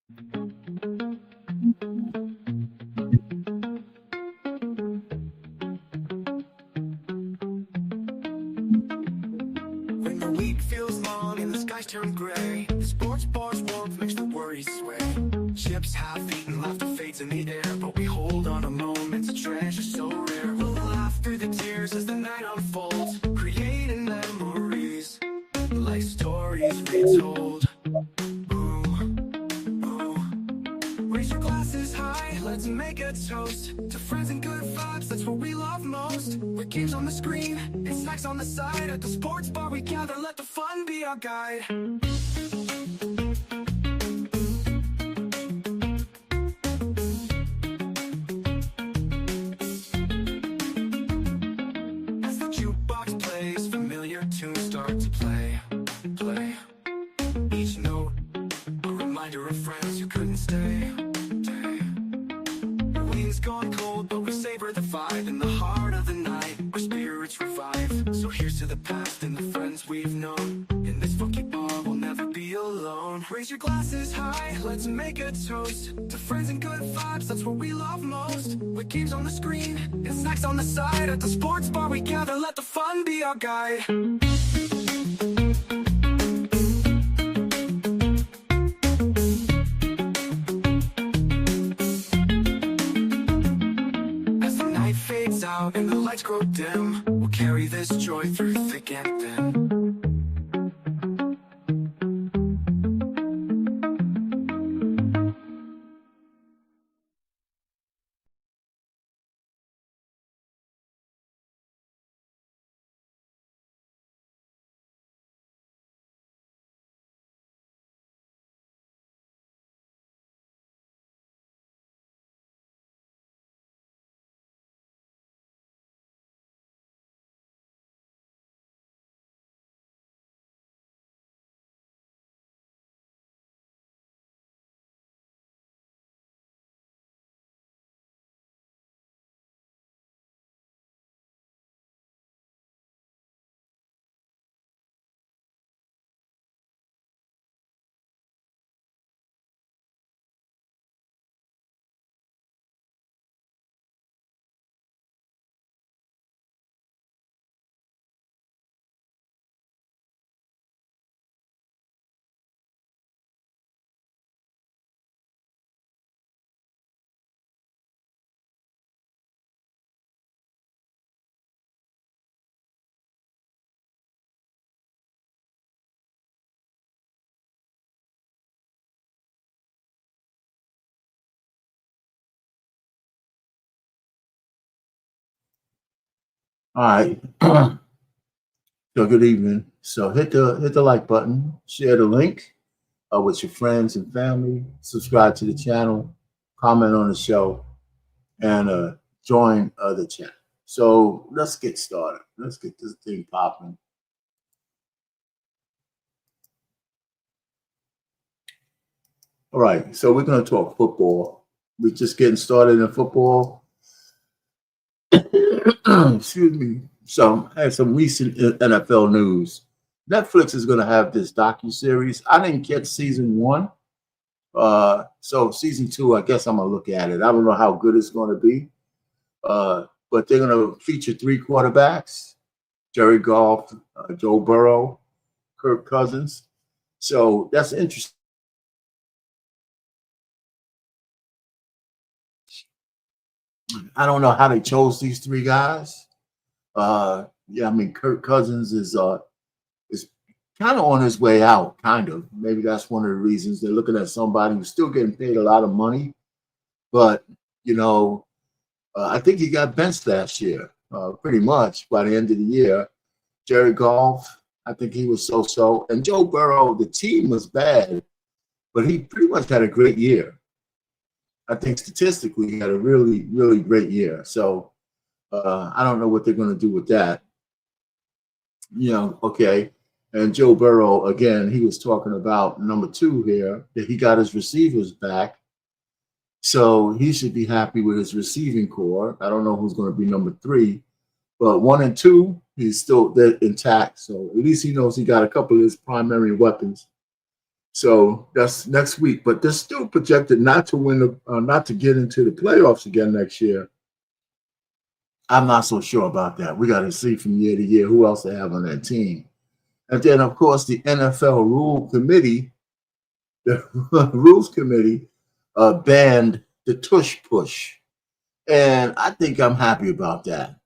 When the week feels long and the skies turn gray, the sports bar's warmth makes the worries sway. Chips half-eaten, laughter fades in the air, but we hold on a moment, a treasure so rare. We'll laugh through the tears as the night unfolds, creating memories like stories retold. Raise your glasses high, let's make a toast to friends and good vibes, that's what we love most. With games on the screen and snacks on the side, at the sports bar we gather, let the fun be our guide. As the jukebox plays, familiar tunes start to play. Each note, a reminder of friends who couldn't stay. Wings gone cold, but we savor the vibe in the heart of the night, our spirits revive. So here's to the past and the friends we've known. In this funky bar, we'll never be alone. Raise your glasses high, let's make a toast to friends and good vibes, that's what we love most. With games on the screen and snacks on the side, at the sports bar we gather, let the fun be our guide. And the lights grow dim, we'll carry this joy through thick and thin. All right. So good evening. So hit the like button, share the link with your friends and family, subscribe to the channel, comment on the show, and join the channel. So let's get started. Let's get this thing popping. All right. So we're going to talk football. We're just getting started in football. Excuse me. So I had some recent NFL news. Netflix is going to have this docu-series. I didn't catch season 1. So season 2, I guess I'm going to look at it. I don't know how good it's going to be. But they're going to feature 3 quarterbacks, Jerry Goff, Joe Burrow, Kirk Cousins. So that's interesting. I don't know how they chose these 3 guys. Yeah, I mean, Kirk Cousins is kind of on his way out, kind of. Maybe that's one of the reasons they're looking at somebody who's still getting paid a lot of money. But, you know, I think he got benched last year, pretty much by the end of the year. Jerry Goff, I think he was so-so. And Joe Burrow, the team was bad, but he pretty much had a great year. I think statistically he had a really, really great year. So I don't know what they're going to do with that. You know, okay. And Joe Burrow, again, he was talking about number 2 here, that he got his receivers back. So he should be happy with his receiving core. I don't know who's going to be number 3, but 1 and 2, he's still intact. So at least he knows he got a couple of his primary weapons. So that's next week. But they're still projected not to win not to get into the playoffs again next year. I'm not so sure about that. We got to see from year to year who else they have on that team. And then, of course, the NFL Rule Committee, the Rules Committee, banned the tush push. And I think I'm happy about that.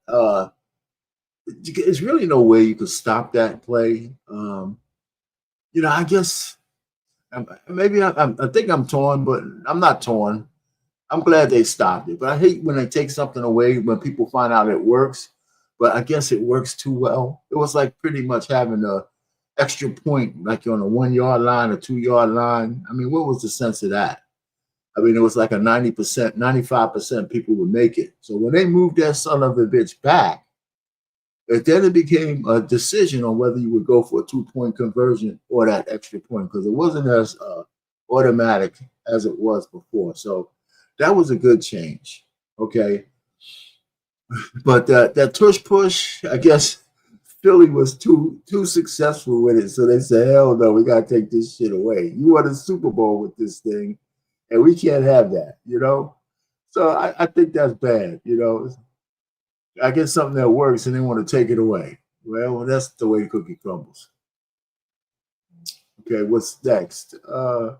There's really no way you could stop that play. I guess maybe I think I'm torn, but I'm not torn. I'm glad they stopped it. But I hate when they take something away when people find out it works. But I guess it works too well. It was like pretty much having a extra point, like on a 1 yard line or 2 yard line. I mean, what was the sense of that? I mean, it was like a 90%, 95% people would make it. So when they moved that son of a bitch back, then it became a decision on whether you would go for a 2-point conversion or that extra point, because it wasn't as automatic as it was before. So that was a good change. Okay. But that tush push, I guess Philly was too successful with it. So they said, hell no, we got to take this shit away. You won a Super Bowl with this thing, and we can't have that, So I think that's bad, I get something that works and they want to take it away. Well, that's the way the cookie crumbles. Okay, what's next? I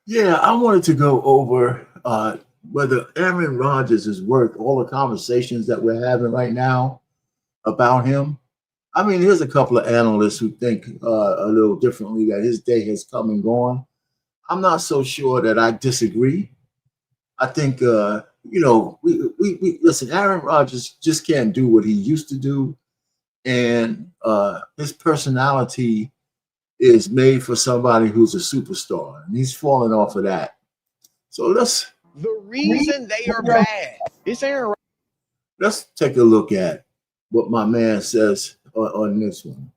wanted to go over whether Aaron Rodgers is worth all the conversations that we're having right now about him. I mean, here's a couple of analysts who think a little differently, that his day has come and gone. I'm not so sure that I disagree. I think, we listen, Aaron Rodgers just can't do what he used to do. And his personality is made for somebody who's a superstar, and he's falling off of that. So the reason they are bad is Aaron. Let's take a look at what my man says on this one.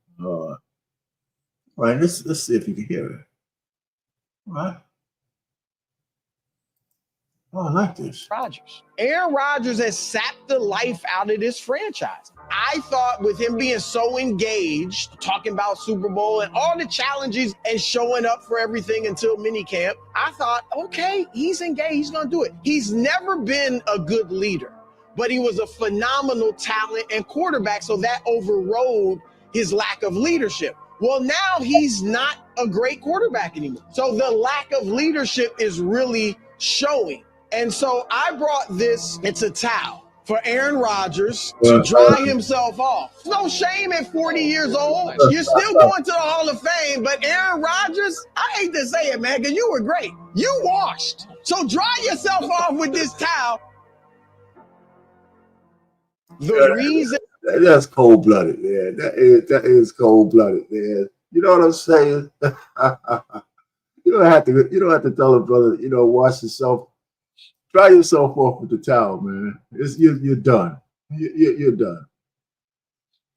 Right, let's see if you can hear it. All right. Oh, I like this. Rodgers. Aaron Rodgers has sapped the life out of this franchise. I thought with him being so engaged, talking about Super Bowl and all the challenges and showing up for everything until minicamp, I thought, okay, he's engaged, he's going to do it. He's never been a good leader, but he was a phenomenal talent and quarterback, so that overrode his lack of leadership. Well, now he's not a great quarterback anymore. So the lack of leadership is really showing. And so I brought this, it's a towel for Aaron Rodgers to dry himself off. No shame at 40 years old. You're still going to the Hall of Fame, but Aaron Rodgers, I hate to say it, man, because you were great. You washed. So dry yourself off with this towel. The reason... That's cold-blooded, man. That is cold-blooded, man. You know what I'm saying? You don't have to tell a brother, wash yourself. Dry yourself off with the towel, man. You're done. You're done.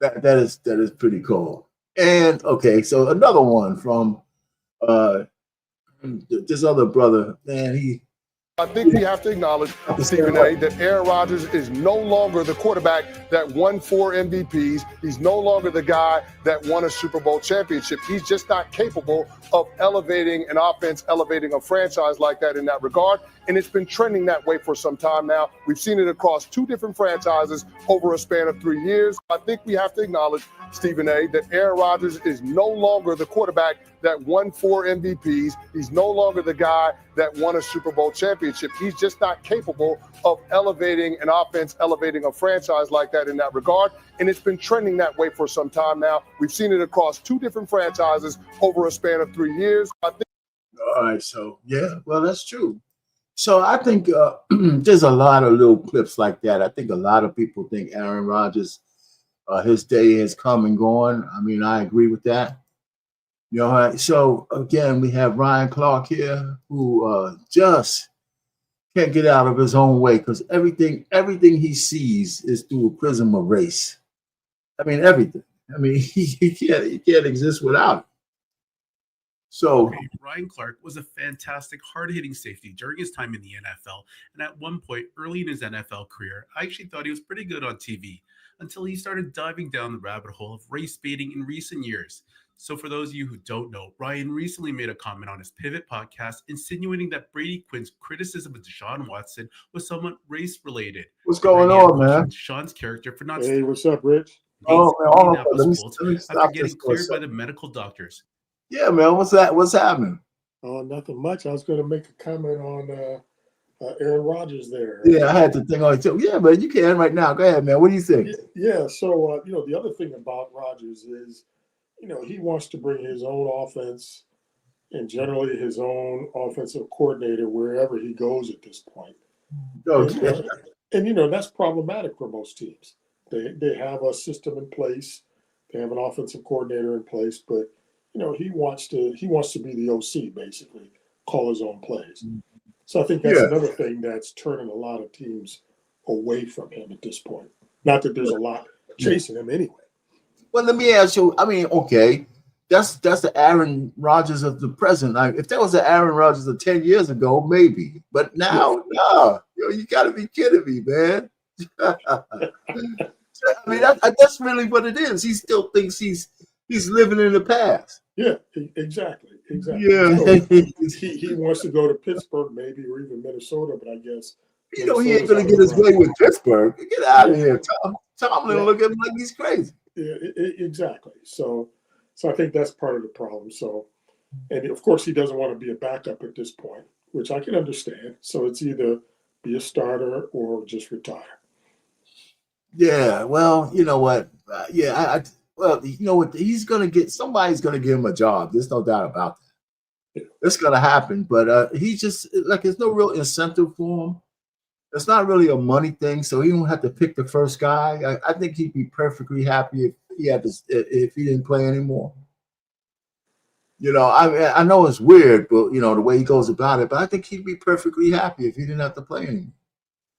That is pretty cool. And okay, so another one from this other brother, man. I think we have to acknowledge, Stephen A., that Aaron Rodgers is no longer the quarterback that won 4 MVPs. He's no longer the guy that won a Super Bowl championship. He's just not capable of elevating an offense, elevating a franchise like that in that regard. And it's been trending that way for some time now. We've seen it across 2 different franchises over a span of 3 years. I think we have to acknowledge, Stephen A., that Aaron Rodgers is no longer the quarterback that won 4 MVPs. He's no longer the guy that won a Super Bowl championship. He's just not capable of elevating an offense, elevating a franchise like that in that regard. And it's been trending that way for some time now. We've seen it across 2 different franchises over a span of 3 years. All right, so well, that's true. So I think there's a lot of little clips like that. I think a lot of people think Aaron Rodgers, his day has come and gone. I mean, I agree with that. So again, we have Ryan Clark here, who just can't get out of his own way, because everything he sees is through a prism of race. I mean, everything. I mean, he can't exist without it. So Ryan Clark was a fantastic, hard-hitting safety during his time in the NFL, and at one point early in his NFL career, I actually thought he was pretty good on TV, until he started diving down the rabbit hole of race baiting in recent years. So for those of you who don't know, Ryan recently made a comment on his Pivot podcast insinuating that Brady Quinn's criticism of Deshaun Watson was somewhat race-related. What's going Brady on, man? Deshaun's character for not Hey, what's up, Rich? Oh, man, hold on. Indianapolis Colts Let me after stop getting this for a cleared by the second. medical doctors. Yeah, man. What's that? What's happening? Oh, nothing much. I was going to make a comment on Aaron Rodgers there. Yeah, I had to think on it too. Yeah, man, you can right now. Go ahead, man. What do you think? Yeah. So, the other thing about Rodgers is, he wants to bring his own offense and generally his own offensive coordinator wherever he goes at this point. Okay. And that's problematic for most teams. They have a system in place. They have an offensive coordinator in place, but he wants to be the OC, basically, call his own plays. So I think that's another thing that's turning a lot of teams away from him at this point. Not that there's a lot chasing him anyway. Well, let me ask you. I mean, okay, that's the Aaron Rodgers of the present. Like, if that was the Aaron Rodgers of 10 years ago, maybe. But now, no, you got to be kidding me, man. I mean, that's really what it is. He still thinks he's living in the past. Yeah, exactly. Yeah, so he wants to go to Pittsburgh, maybe, or even Minnesota. But I guess he ain't gonna get his way with Pittsburgh. Get out of here, Tom. Tomlin look at him like he's crazy. Yeah, exactly. So I think that's part of the problem. So, and of course, he doesn't want to be a backup at this point, which I can understand. So it's either be a starter or just retire. Yeah, well, you know what? Well, you know what? Somebody's gonna give him a job. There's no doubt about that. It's gonna happen, but he just there's no real incentive for him. It's not really a money thing, so he don't have to pick the first guy. I think he'd be perfectly happy if he didn't play anymore. I know it's weird, but the way he goes about it. But I think he'd be perfectly happy if he didn't have to play anymore.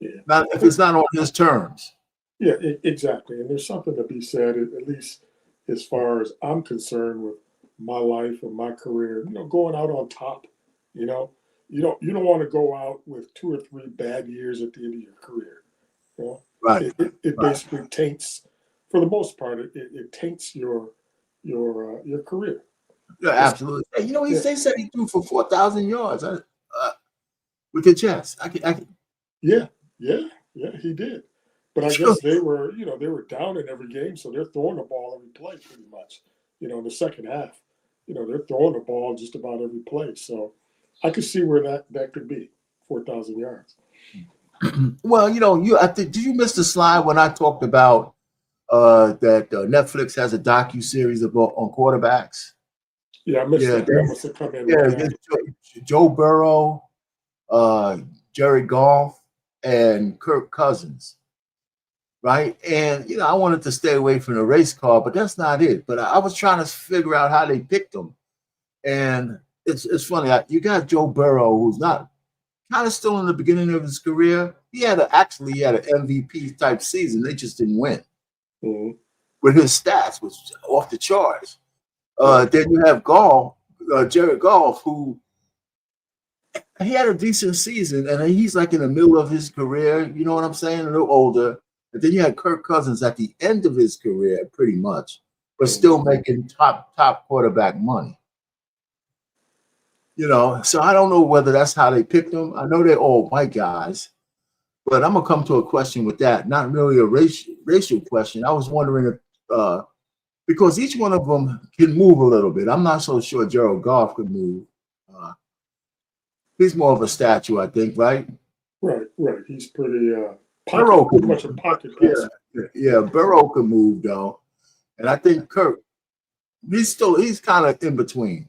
Yeah. Not if it's not on his terms. Yeah, exactly. And there's something to be said, at least as far as I'm concerned, with my life and my career. Going out on top. You don't want to go out with 2 or 3 bad years at the end of your career. Right. It basically taints, for the most part, it taints your career. Yeah, absolutely. They said he threw for 4,000 yards with the Jets. Yeah, he did. But I guess they were down in every game, so they're throwing the ball every play pretty much. In the second half, they're throwing the ball just about every play. So I could see where that could be 4,000 yards. Well, did you miss the slide when I talked about that Netflix has a docu-series on quarterbacks? Yeah, I missed that. That must have come in. Yeah, Joe Burrow, Jared Goff, and Kirk Cousins. Right. And, I wanted to stay away from the race car, but that's not it. But I was trying to figure out how they picked them. And it's funny. You got Joe Burrow, who's not kind of still in the beginning of his career. He had an MVP type season. They just didn't win. Mm-hmm. But his stats was off the charts. Then you have Jared Goff, who he had a decent season, and he's like in the middle of his career. You know what I'm saying? A little older. And then you had Kirk Cousins at the end of his career, pretty much, but still making top quarterback money. So I don't know whether that's how they picked them. I know they're all white guys, but I'm gonna come to a question with that. Not really a racial question. I was wondering if because each one of them can move a little bit. I'm not so sure Jared Goff could move. He's more of a statue, I think, right? Right. He's pretty. Burrow pretty much a pocket passer. Yeah, Burrow can move though, and I think Kirk, he's kind of in between.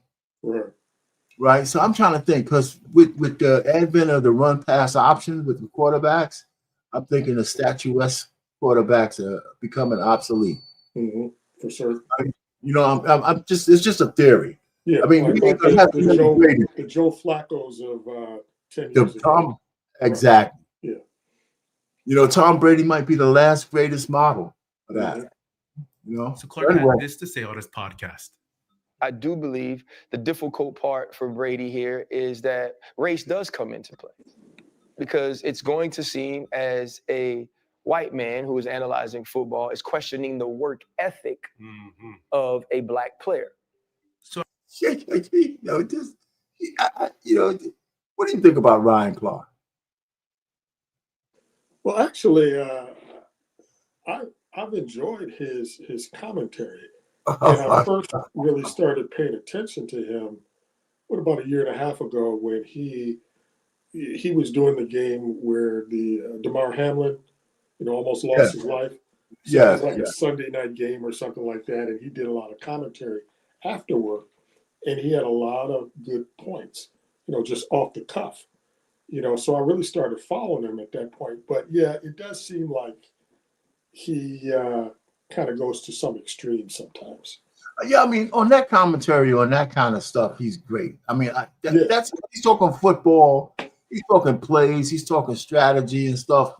Right. So I'm trying to think because with the advent of the run pass option with the quarterbacks, I'm thinking the statuesque quarterbacks are becoming obsolete. Mm-hmm. For sure. I'm just it's just a theory. Yeah. I mean, we ain't gonna have the Joe Flacco's of 10 years ago. Exactly. Yeah. Tom Brady might be the last greatest model of that. So Clark had this to say on his podcast. I do believe the difficult part for Brady here is that race does come into play because it's going to seem as a white man who is analyzing football is questioning the work ethic of a black player. So, you know, what do you think about Ryan Clark? Well, actually, I've enjoyed his commentary, and I first really started paying attention to him about a year and a half ago when he was doing the game where the Damar Hamlin, almost lost his life. So it was like a Sunday night game or something like that, and he did a lot of commentary afterward, and he had a lot of good points, just off the cuff. So I really started following him at that point. But yeah, it does seem like he kind of goes to some extreme sometimes. Yeah, I mean, on that commentary, on that kind of stuff, he's great. I mean, that's he's talking football, he's talking plays, he's talking strategy and stuff.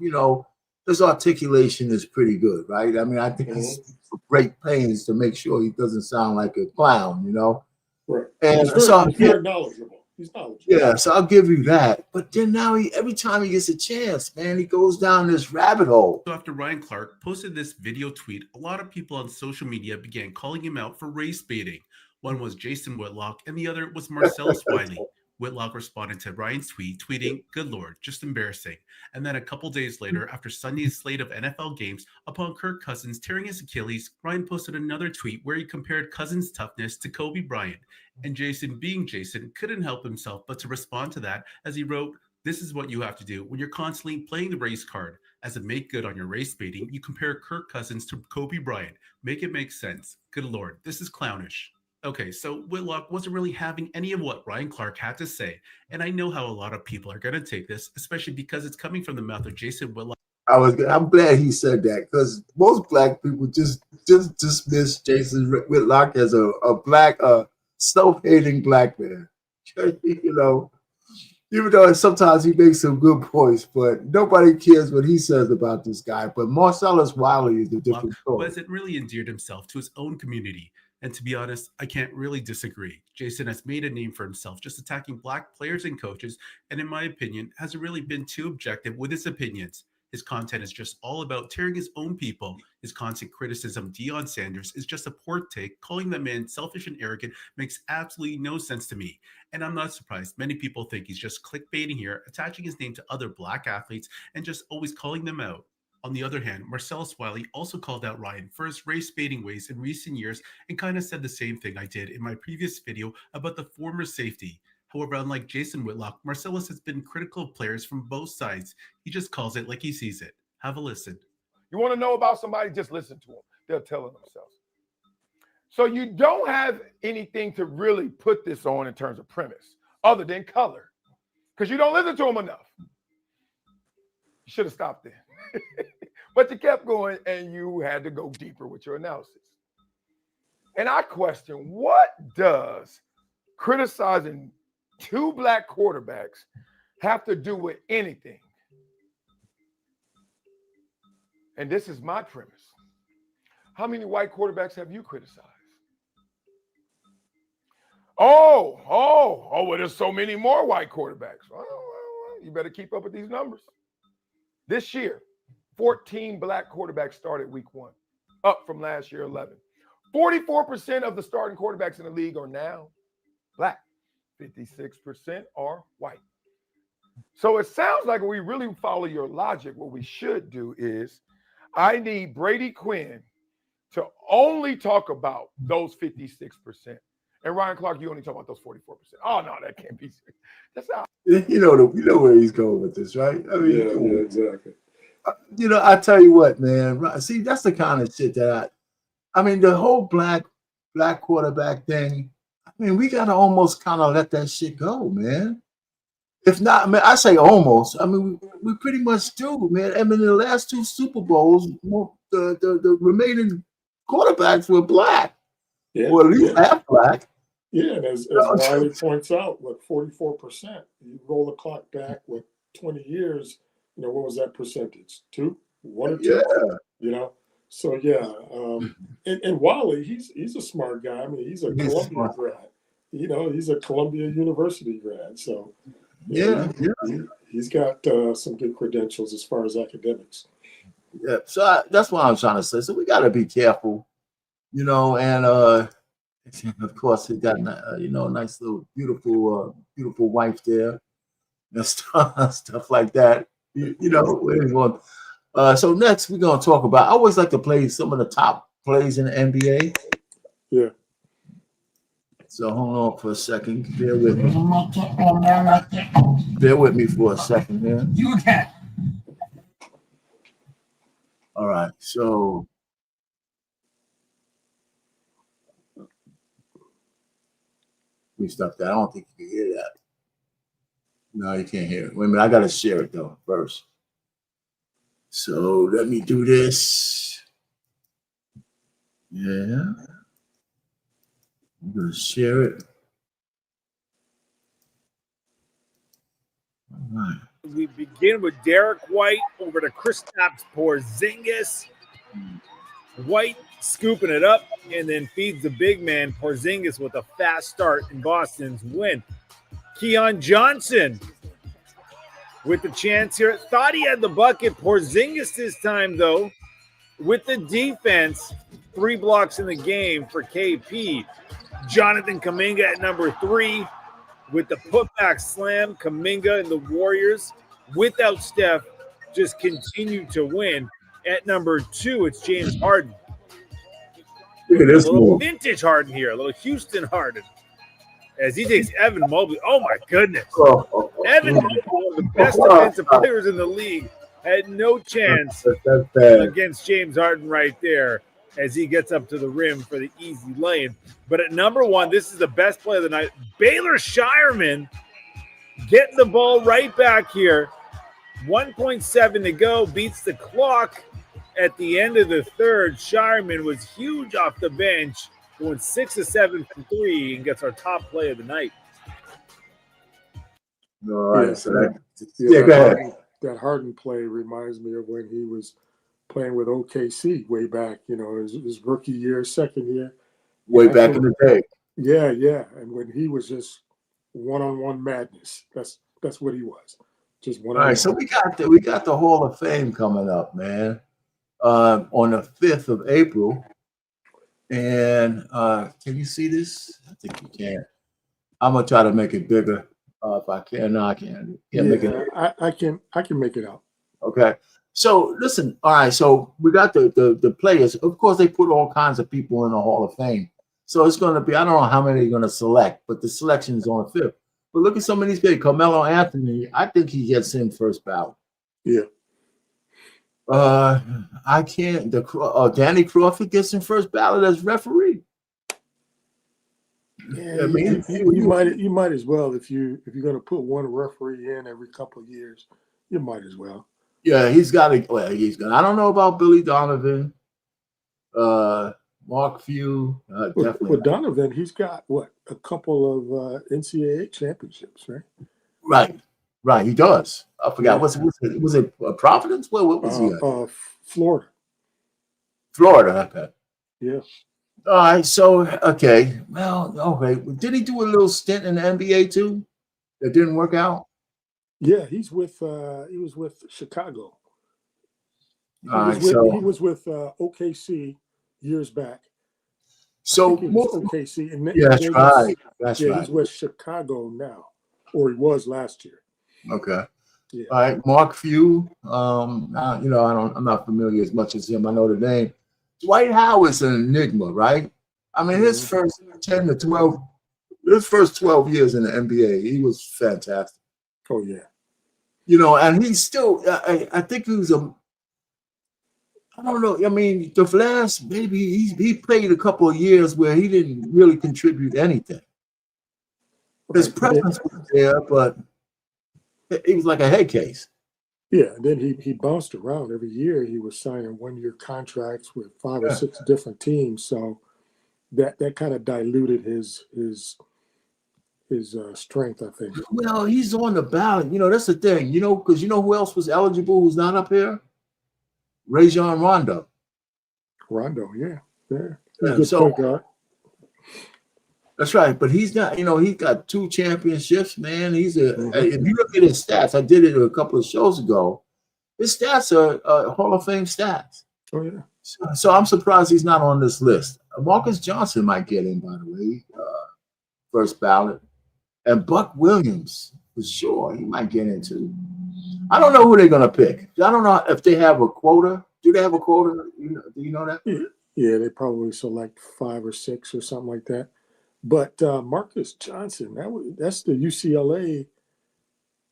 His articulation is pretty good, right? I mean, I think he's great pains to make sure he doesn't sound like a clown, Right. And he's very knowledgeable. He's knowledgeable. Yeah, so I'll give you that. But then now every time he gets a chance, man, he goes down this rabbit hole. So after Ryan Clark posted this video tweet, a lot of people on social media began calling him out for race baiting. One was Jason Whitlock, and the other was Marcellus Wiley. Whitlock responded to Ryan's tweet, tweeting, "Good Lord, just embarrassing." And then a couple days later, after Sunday's slate of NFL games, upon Kirk Cousins tearing his Achilles, Ryan posted another tweet where he compared Cousins' toughness to Kobe Bryant. And Jason, being Jason, couldn't help himself but to respond to that as he wrote, "This is what you have to do when you're constantly playing the race card. As a make good on your race baiting, you compare Kirk Cousins to Kobe Bryant. Make it make sense. Good Lord, this is clownish." Okay, so Whitlock wasn't really having any of what Ryan Clark had to say, and I know how a lot of people are going to take this, especially because it's coming from the mouth of Jason Whitlock. I'm glad he said that, because most black people just dismiss Jason Whitlock as a black, self-hating black man. Even though sometimes he makes some good points, but nobody cares what he says about this guy. But Marcellus Wiley is a different story. Hasn't really endeared himself to his own community. And to be honest, I can't really disagree. Jason has made a name for himself just attacking black players and coaches, and in my opinion, hasn't really been too objective with his opinions. His content is just all about tearing his own people. His constant criticism of Deion Sanders is just a poor take. Calling that man selfish and arrogant makes absolutely no sense to me. And I'm not surprised. Many people think he's just clickbaiting here, attaching his name to other black athletes and just always calling them out. On the other hand, Marcellus Wiley also called out Ryan for his race baiting ways in recent years and kind of said the same thing I did in my previous video about the former safety. However, unlike Jason Whitlock, Marcellus has been critical of players from both sides. He just calls it like he sees it. Have a listen. You want to know about somebody? Just listen to them. They'll tell it themselves. So you don't have anything to really put this on in terms of premise other than color, because you don't listen to them enough. You should have stopped there. But you kept going, and you had to go deeper with your analysis. And I question, what does criticizing two black quarterbacks have to do with anything? And this is my premise. How many white quarterbacks have you criticized? Well, there's so many more white quarterbacks. Well, you better keep up with these numbers. This year, 14 black quarterbacks started week 1, up from last year, 11. 44% of the starting quarterbacks in the league are now black. 56% are white. So it sounds like if we really follow your logic, what we should do is I need Brady Quinn to only talk about those 56%. And Ryan Clark, you only talk about those 44%. Oh, no, that can't be. That's not. You know where he's going with this, right? I mean, yeah, exactly. I tell you what, man. See, that's the kind of shit that I mean, the whole black quarterback thing. I mean, we gotta almost kind of let that shit go, man. If not, I mean, I say almost. I mean, we pretty much do, man. I mean, in the last 2 Super Bowls, the remaining quarterbacks were black, or at least half black. Yeah, and as Wiley points out, 44%. You roll the clock back 20 years. What was that percentage? 2, 1 or 2? Yeah. So yeah, and Wiley, he's a smart guy. I mean, he's a Columbia grad. He's a Columbia University grad. So he's got some good credentials as far as academics. Yeah, so that's what I'm trying to say. So we got to be careful, and of course he got a nice little beautiful wife there and stuff like that. Anyone. So next we're gonna talk about. I always like to play some of the top plays in the NBA. Yeah. So hold on for a second. Bear with me. Bear with me for a second here. You can. All right. So let me stop that. I don't think you can hear that. No, you can't hear it. Wait a minute. I gotta share it though first. So let me do this. Yeah. I'm gonna share it. All right. We begin with Derek White over to Kristaps Porzingis. White scooping it up and then feeds the big man Porzingis with a fast start in Boston's win. Keon Johnson with the chance here. Thought he had the bucket. Porzingis this time, though, with the defense. 3 blocks in the game for KP. Jonathan Kuminga at number 3 with the putback slam. Kuminga and the Warriors, without Steph, just continue to win. At number 2, it's James Harden. Look at this a little move. vintage Harden here, a little Houston Harden. As he takes Evan Mobley. Oh, my goodness. Evan Mobley, one of the best defensive players in the league, had no chance against James Harden right there as he gets up to the rim for the easy lay-in. But at number 1, this is the best play of the night. Baylor Shireman getting the ball right back here. 1.7 to go, beats the clock at the end of the third. Shireman was huge off the bench, going 6 of 7 from 3 and gets our top play of the night. All right, Yeah, so go ahead. That Harden play reminds me of when he was playing with OKC way back, his rookie year, second year. Way back in the day. Yeah. And when he was just one-on-one madness. That's what he was. Just one-on-one. All right, so we got the Hall of Fame coming up, man, on the 5th of April. And can you see this? I think you can. I'm gonna try to make it bigger if I can. No, I can't. Make it. I can make it out. Okay. So listen, all right. So we got the players. Of course, they put all kinds of people in the Hall of Fame. So it's going to be, I don't know how many they're going to select, but the selection is on the 5th. But look at some of these guys. Carmelo Anthony, I think he gets in first ballot. Yeah. I can't. Danny Crawford gets in first ballot as referee. Yeah, I mean, you might as well if you're going to put one referee in every couple of years, you might as well. Yeah, he's got to. Well, he's got. I don't know about Billy Donovan, Mark Few. Definitely. Well, Donovan, he's got a couple of NCAA championships, right? Right. He does. I forgot. Yeah. Was it Providence? What was he at? Florida. Florida. Okay. Yeah. All right. So okay. Well, okay. Did he do a little stint in the NBA too? That didn't work out. Yeah, he was with Chicago. He was with OKC years back. So OKC, and that's right. He's with Chicago now, or he was last year. Okay. Yeah. All right, Mark Few. I'm not familiar as much as him. I know the name. Dwight Howard's an enigma, right? I mean, his first 10 to 12, his first 12 years in the NBA, he was fantastic. Oh yeah. And he's still. I think he was I don't know. I mean, the last maybe he played a couple of years where he didn't really contribute anything. His presence was there, but he was like a head case. Yeah, and then he bounced around every year. He was signing 1-year contracts with 5 or 6 different teams, so that kind of diluted his strength, I think. Well, he's on the ballot. That's the thing. Because who else was eligible who's not up here? Rajon Rondo. Rondo, yeah. Good point guard. That's right, but he's not. He's got 2 championships, man. He's a. If you look at his stats, I did it a couple of shows ago. His stats are Hall of Fame stats. Oh yeah. So I'm surprised he's not on this list. Marcus Johnson might get in, by the way, first ballot, and Buck Williams for sure. He might get into. I don't know who they're gonna pick. I don't know if they have a quota. Do they have a quota? Do you know that? Yeah, they probably select 5 or 6 or something like that. But Marcus Johnson, that's the UCLA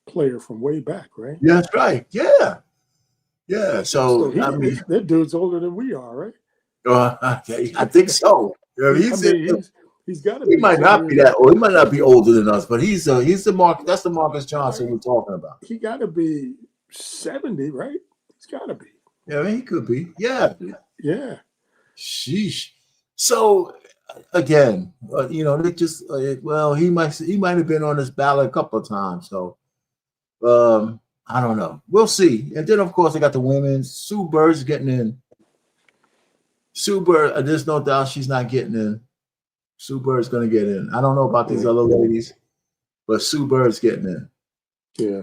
player from way back, right? Yeah, that's right. Yeah. So I mean, that dude's older than we are, right? I think so. Yeah, he's got to be. He might not be that old. He might not be older than us, but he's the Mark. That's the Marcus Johnson we're talking about. He got to be 70, right? He's got to be. Yeah, I mean, he could be. Yeah. Sheesh. So again, they just he might have been on this ballot a couple of times. So I don't know. We'll see. And then of course they got the women. Sue Bird's getting in. Sue Bird, there's no doubt she's not getting in. Sue Bird's going to get in. I don't know about these other ladies, but Sue Bird's getting in. Yeah.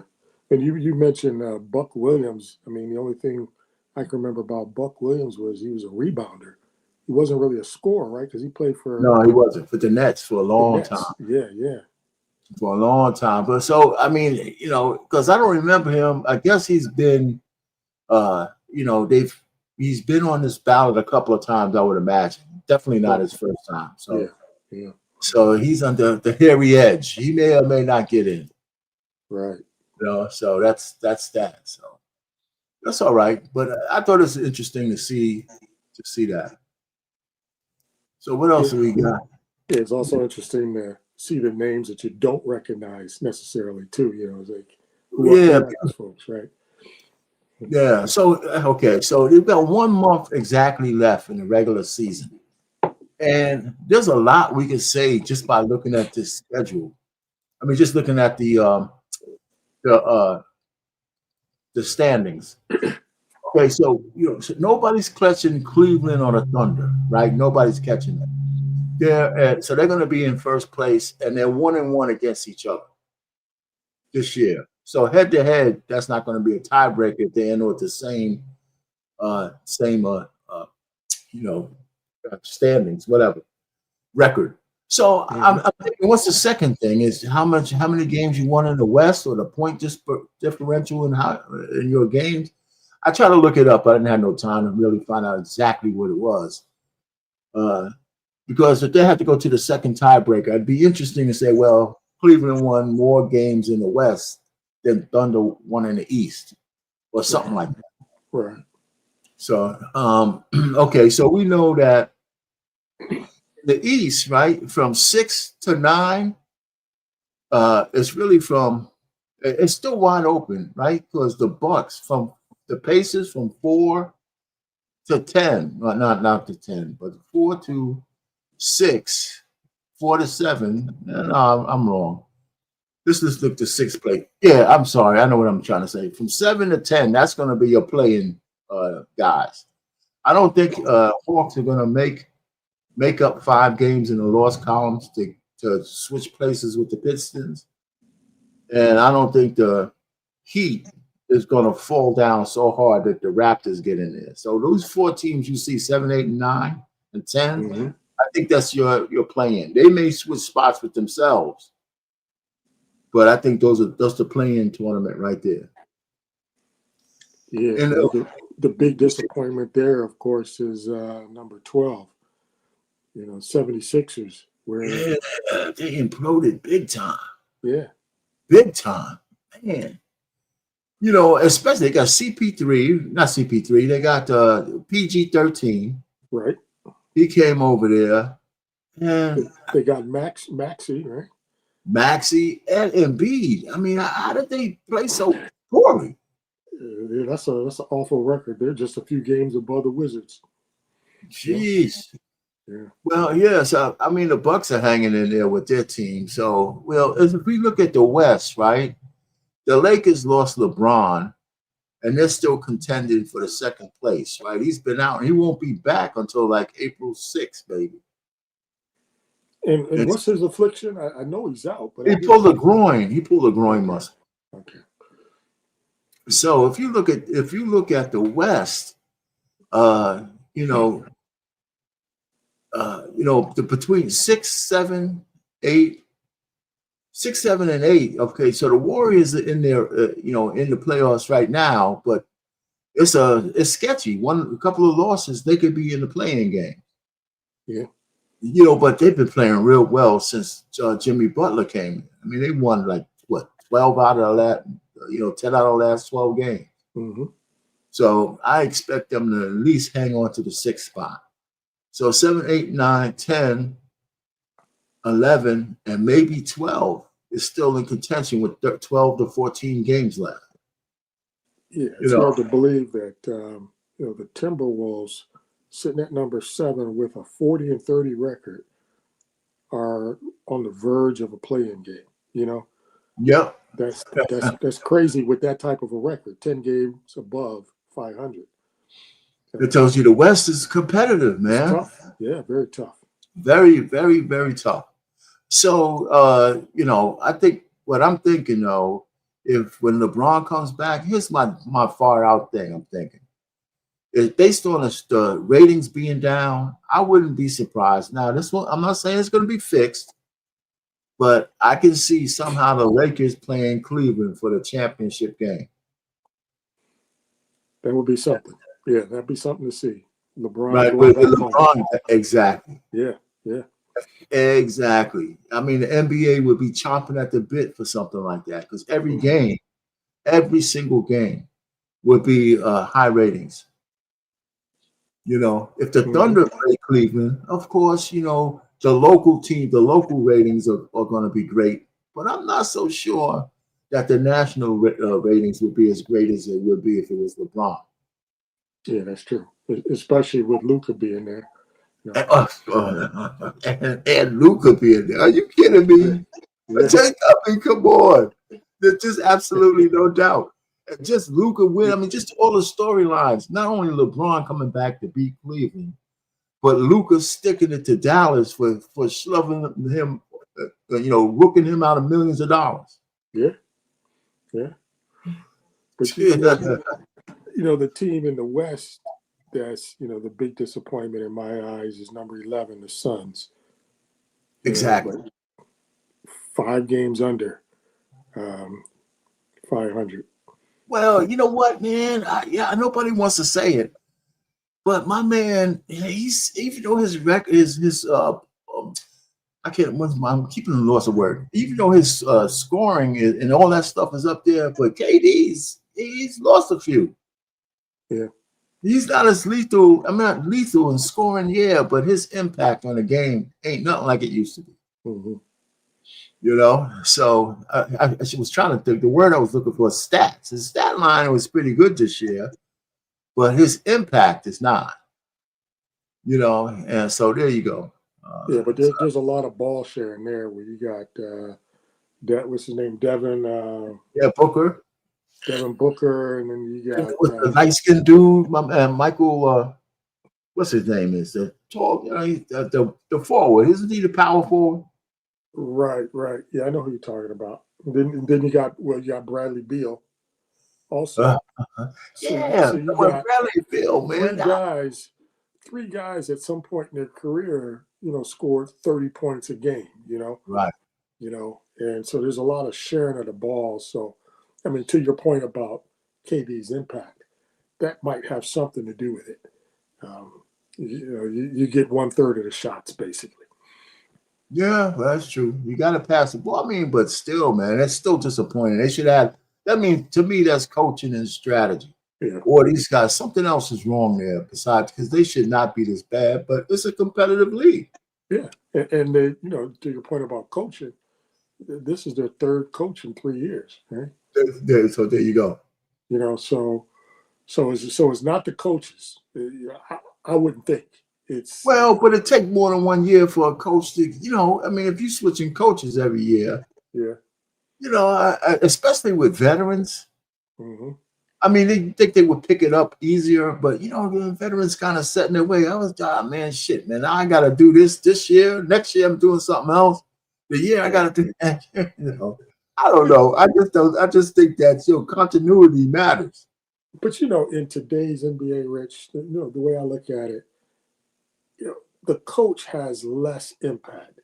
And you mentioned Buck Williams. I mean, the only thing I can remember about Buck Williams was he was a rebounder. He wasn't really a scorer, right? Because he played for. No, he wasn't. For the Nets for a long time. Yeah. For a long time. But so, I mean, because I don't remember him. I guess he's been, he's been on this ballot a couple of times, I would imagine. Definitely not his first time. So, yeah. So he's on the hairy edge. He may or may not get in. Right. So that's that. So that's all right. But I thought it was interesting to see that. So what else do we got? Yeah, it's also interesting to see the names that you don't recognize necessarily too. It's like who are those folks, right? Yeah. So okay. So they've got 1 month exactly left in the regular season, and there's a lot we can say just by looking at this schedule. I mean, just looking at the standings. Okay, so so nobody's catching Cleveland or the Thunder, right? Nobody's catching them. So they're going to be in first place, and they're 1-1 against each other this year. So head to head, that's not going to be a tiebreaker if they end with the same standings, whatever record. So I'm thinking, what's the second thing is how many games you won in the West or the point differential in your games. I try to look it up. I didn't have no time to really find out exactly what it was. Because if they had to go to the second tiebreaker, it'd be interesting to say, well, Cleveland won more games in the West than Thunder won in the East or something like that. Right. So, okay. So we know that the East, right, from 6 to 9, it's really it's still wide open, right? Because the Bucks from the Pacers from 4 to 10, well, not to 10, but 4 to 6, 4 to 7. No, I'm wrong. This is the 6th place. Yeah, I'm sorry. I know what I'm trying to say. From 7 to 10, that's going to be your playing guys. I don't think Hawks are going to make up 5 games in the loss columns to switch places with the Pistons. And I don't think the Heat is going to fall down so hard that the Raptors get in there. So those 4 teams you see, 7, 8, and 9, and 10, I think that's your play-in. They may switch spots with themselves, but I think that's the play-in tournament right there. Yeah, and the big disappointment there, of course, is number 12. 76ers. Where they imploded big time. Yeah, big time, man. Especially they got CP3, not CP3. They got PG-13. Right. He came over there, and they got Maxey, right? Maxey and Embiid. I mean, how did they play so poorly? Yeah, that's an awful record. They're just a few games above the Wizards. Jeez. Yeah. Well, yes. I mean, the Bucks are hanging in there with their team. So, if we look at the West, right, the Lakers lost LeBron, and they're still contending for the second place, right? He's been out, and he won't be back until like April 6th, baby. And what's his affliction? I know he's out, but he pulled a groin. He pulled a groin muscle. Okay. So if you look at the West, you know, between 6, 7, and 8. Okay, so the Warriors are in there, in the playoffs right now, but it's sketchy. A couple of losses, they could be in the playing game. Yeah. But they've been playing real well since Jimmy Butler came in. I mean, they won 12 out of that, 10 out of the last 12 games. Mm-hmm. So I expect them to at least hang on to the 6th spot. So 7, 8, 9, 10, 11, and maybe 12 is still in contention with 12 to 14 games left. Yeah, it's hard to believe that the Timberwolves sitting at number 7 with a 40-30 record are on the verge of a play-in game. Yep. That's crazy with that type of a record, 10 games above 500. It tells you the West is competitive, man. It's tough. Yeah, very tough. Very, very, very tough. So, I think what I'm thinking, though, when LeBron comes back, here's my far out thing I'm thinking. Is based on the ratings being down, I wouldn't be surprised. Now, this one, I'm not saying it's going to be fixed, but I can see somehow the Lakers playing Cleveland for the championship game. That would be something. Yeah, that'd be something to see. LeBron. Right, with LeBron. Exactly. Yeah. Exactly. I mean, the NBA would be chomping at the bit for something like that because every single game would be high ratings. If the Thunder play Cleveland, of course, the local team, the local ratings are going to be great. But I'm not so sure that the national ratings would be as great as it would be if it was LeBron. Yeah, that's true. Especially with Luka being there. And Luka being there. Are you kidding me? Come on. There's just absolutely no doubt. Just Luka win. I mean, just all the storylines. Not only LeBron coming back to beat Cleveland, but Luka sticking it to Dallas for shoving him, rooking him out of millions of dollars. Yeah. But the team in the West that's the big disappointment in my eyes is number 11, the Suns. Exactly. 5 games under 500. Well, you know what, man? Nobody wants to say it, but my man, he's even though his record is I'm keeping the loss of word. Even though his scoring and all that stuff is up there, but KD's he's lost a few. Yeah. He's not as lethal. I'm not lethal in scoring, but his impact on the game ain't nothing like it used to be. Mm-hmm. So I was trying to think. The word I was looking for is stats. His stat line was pretty good this year, but his impact is not. And so there you go. But there's a lot of ball sharing there where you got what's his name, Devin. Booker. Devin Booker, and then you got the light-skinned dude, my man, Michael. What's his name? Is the tall? The forward. Isn't he the power forward? Right. Yeah, I know who you're talking about. And then you got Bradley Beal, also. So you got Bradley Beal, man. Three guys at some point in their career, scored 30 points a game. Right. And so there's a lot of sharing of the ball. So, I mean, to your point about KD's impact, that might have something to do with it. You get 1/3 of the shots, basically. Yeah, that's true. You got to pass the ball. I mean, but still, man, that's still disappointing. They should have. I mean, to me, that's coaching and strategy. Yeah. Or these guys, something else is wrong there besides because they should not be this bad. But it's a competitive league. Yeah, and they, to your point about coaching, this is their 3rd coach in 3 years, right? So there you go. So it's not the coaches. I wouldn't think it's but it takes more than 1 year for a coach to, I mean, if you're switching coaches every year, especially with veterans. Mm-hmm. I mean, they think they would pick it up easier, but the veterans kind of set in their way. I was, man, shit, man. Now I got to do this year. Next year, I'm doing something else. The year I got to do that. I don't know. I just don't. I just think that continuity matters. But in today's NBA, Rich, the way I look at it, the coach has less impact.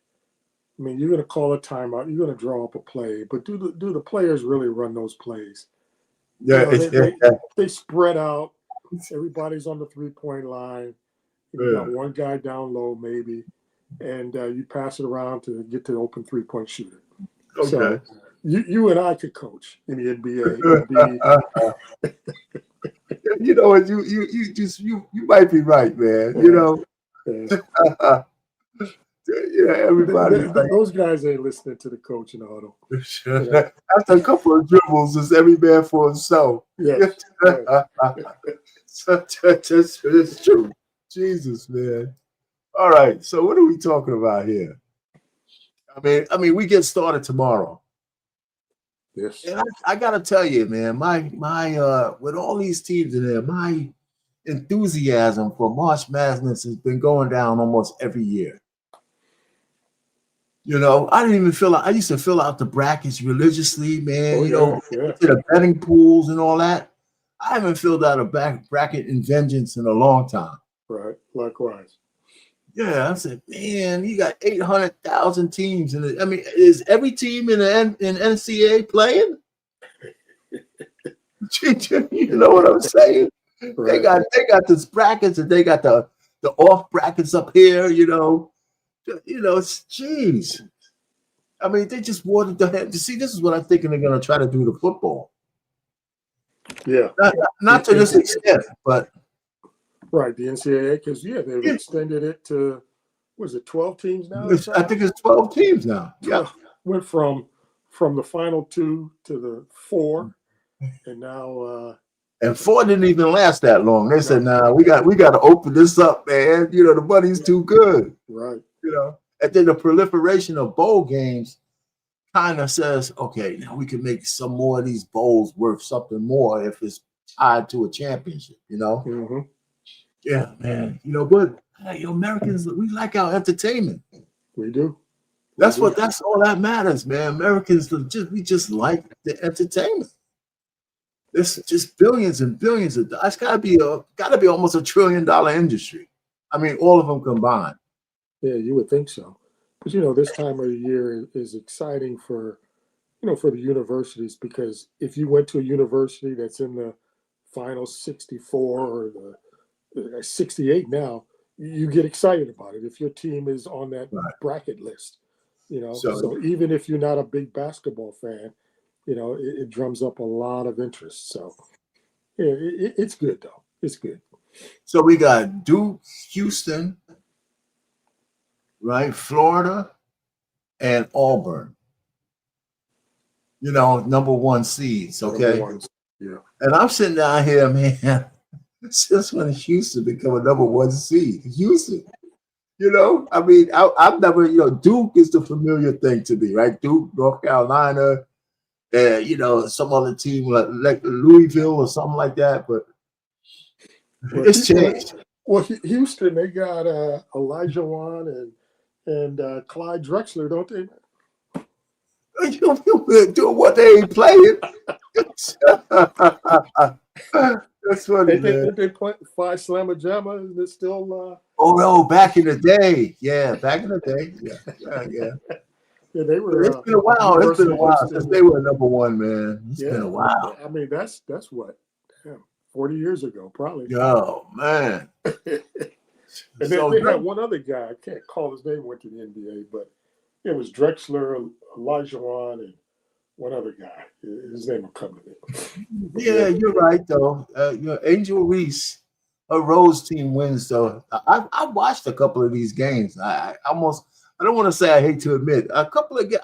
I mean, you're going to call a timeout, you're going to draw up a play, but do the players really run those plays? Yeah, they spread out. Everybody's on the 3-point line. You got one guy down low, maybe, and you pass it around to get to the open 3-point shooter. Okay. So you and I could coach in the NBA. You might be right, man. Everybody. Those guys ain't listening to the coach in the huddle. After a couple of dribbles, it's every man for himself. Yes. It's true. Jesus, man. All right. So what are we talking about here? I mean, we get started tomorrow. Yes. And I gotta tell you, man, my with all these teams in there, my enthusiasm for March Madness has been going down almost every year. I didn't even fill out. I used to fill out the brackets religiously, man. To the betting pools and all that. I haven't filled out a bracket in vengeance in a long time. Right. Likewise. Yeah, I said, man, you got 800,000 teams in it. I mean, is every team in NCAA playing? You know what I'm saying? Right. They got the brackets and they got the off brackets up here. Jeez. I mean, they just wanted to see. This is what I'm thinking they're going to try to do to football. Yeah, not to this extent, but right. The NCAA, because they've extended it to, was it 12 teams now? I think it's 12 teams now. Yeah, went from the final 2 to the 4, and now. And 4 didn't even last that long. They said, "Nah, we got to open this up, man. The money's too good." Right. And then the proliferation of bowl games kind of says, okay, now we can make some more of these bowls worth something more if it's tied to a championship, Mm-hmm. Yeah, man. But Americans, we like our entertainment. We do. That's all that matters, man. Americans we just like the entertainment. There's just billions and billions of dollars. It's gotta be almost $1 trillion industry. I mean, all of them combined. Yeah, you would think so. But this time of the year is exciting for the universities, because if you went to a university that's in the final 64 or the 68 now, you get excited about it if your team is on that bracket list. So even if you're not a big basketball fan, it drums up a lot of interest. So yeah, it's good though. It's good. So we got Duke, Houston, right? Florida and Auburn. Number 1 seeds, okay? Yeah. And I'm sitting down here, man. Since when Houston become a number 1 seed? Houston. I mean, I've never, Duke is the familiar thing to me, right? Duke, North Carolina, some other team like Louisville or something like that, but it's changed. Well, Houston, they got Elijah Wan and Clyde Drexler, don't they? Doing what they ain't playing. That's funny, man. They play Phi Slamma Jamma, and they're still. Oh no! Back in the day, back in the day, yeah. Yeah, they were. It's been a while. It's been a while since they were number 1, man. It's been a while. I mean, that's what, 40 years ago, probably. Oh man. And they had one other guy. I can't call his name. Went to the NBA, but it was Drexler, Elijah Wan, and one other guy. His name will come to me. Yeah, you're right though. Angel Reese, her Rose team wins though. I watched a couple of these games. I don't want to say, I hate to admit, I